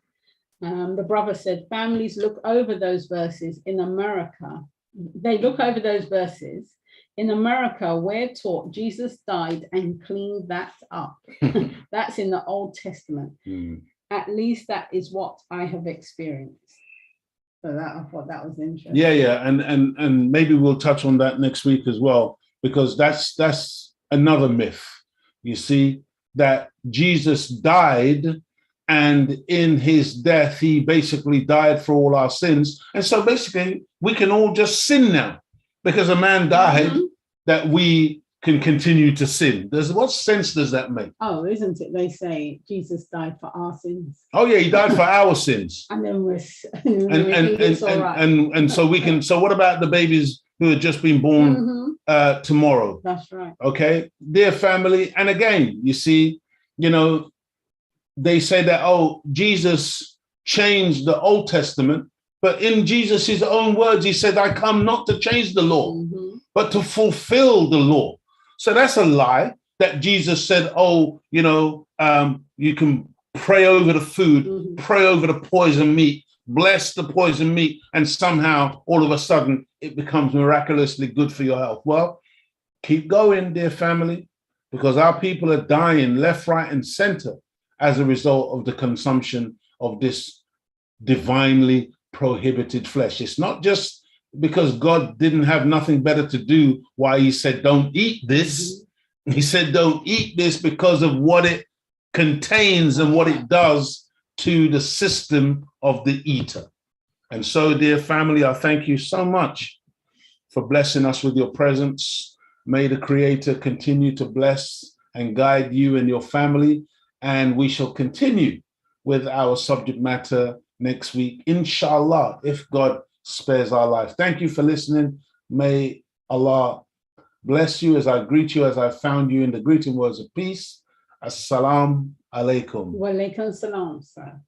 The brother said, families look over those verses in America. They look over those verses. In America, we're taught Jesus died and cleaned that up. That's in the Old Testament. At least that is what I have experienced. So I thought that was interesting. Yeah, and maybe we'll touch on that next week as well, because that's another myth. You see, that Jesus died, and in his death, he basically died for all our sins. And so basically, we can all just sin now because a man died that we can continue to sin. What sense does that make? Oh, isn't it? They say Jesus died for our sins. Oh yeah, he died for our sins. And then and so we can. So what about the babies who had just been born tomorrow? That's right. Okay, dear family. And again, you see, they say that, oh, Jesus changed the Old Testament, but in Jesus' own words, he said, I come not to change the law, but to fulfill the law. So that's a lie that Jesus said, oh, you can pray over the food, pray over the poison meat, bless the poison meat, and somehow all of a sudden it becomes miraculously good for your health. Well, keep going, dear family, because our people are dying left, right, and center as a result of the consumption of this divinely prohibited flesh. It's not just because God didn't have nothing better to do why he said, don't eat this. He said, don't eat this because of what it contains and what it does to the system of the eater. And so, dear family, I thank you so much for blessing us with your presence. May the Creator continue to bless and guide you and your family. And we shall continue with our subject matter next week, inshallah, if God spares our life. Thank you for listening. May Allah bless you as I greet you, as I found you in the greeting words of peace. Assalamu alaikum. Wa alaikum salam, sir.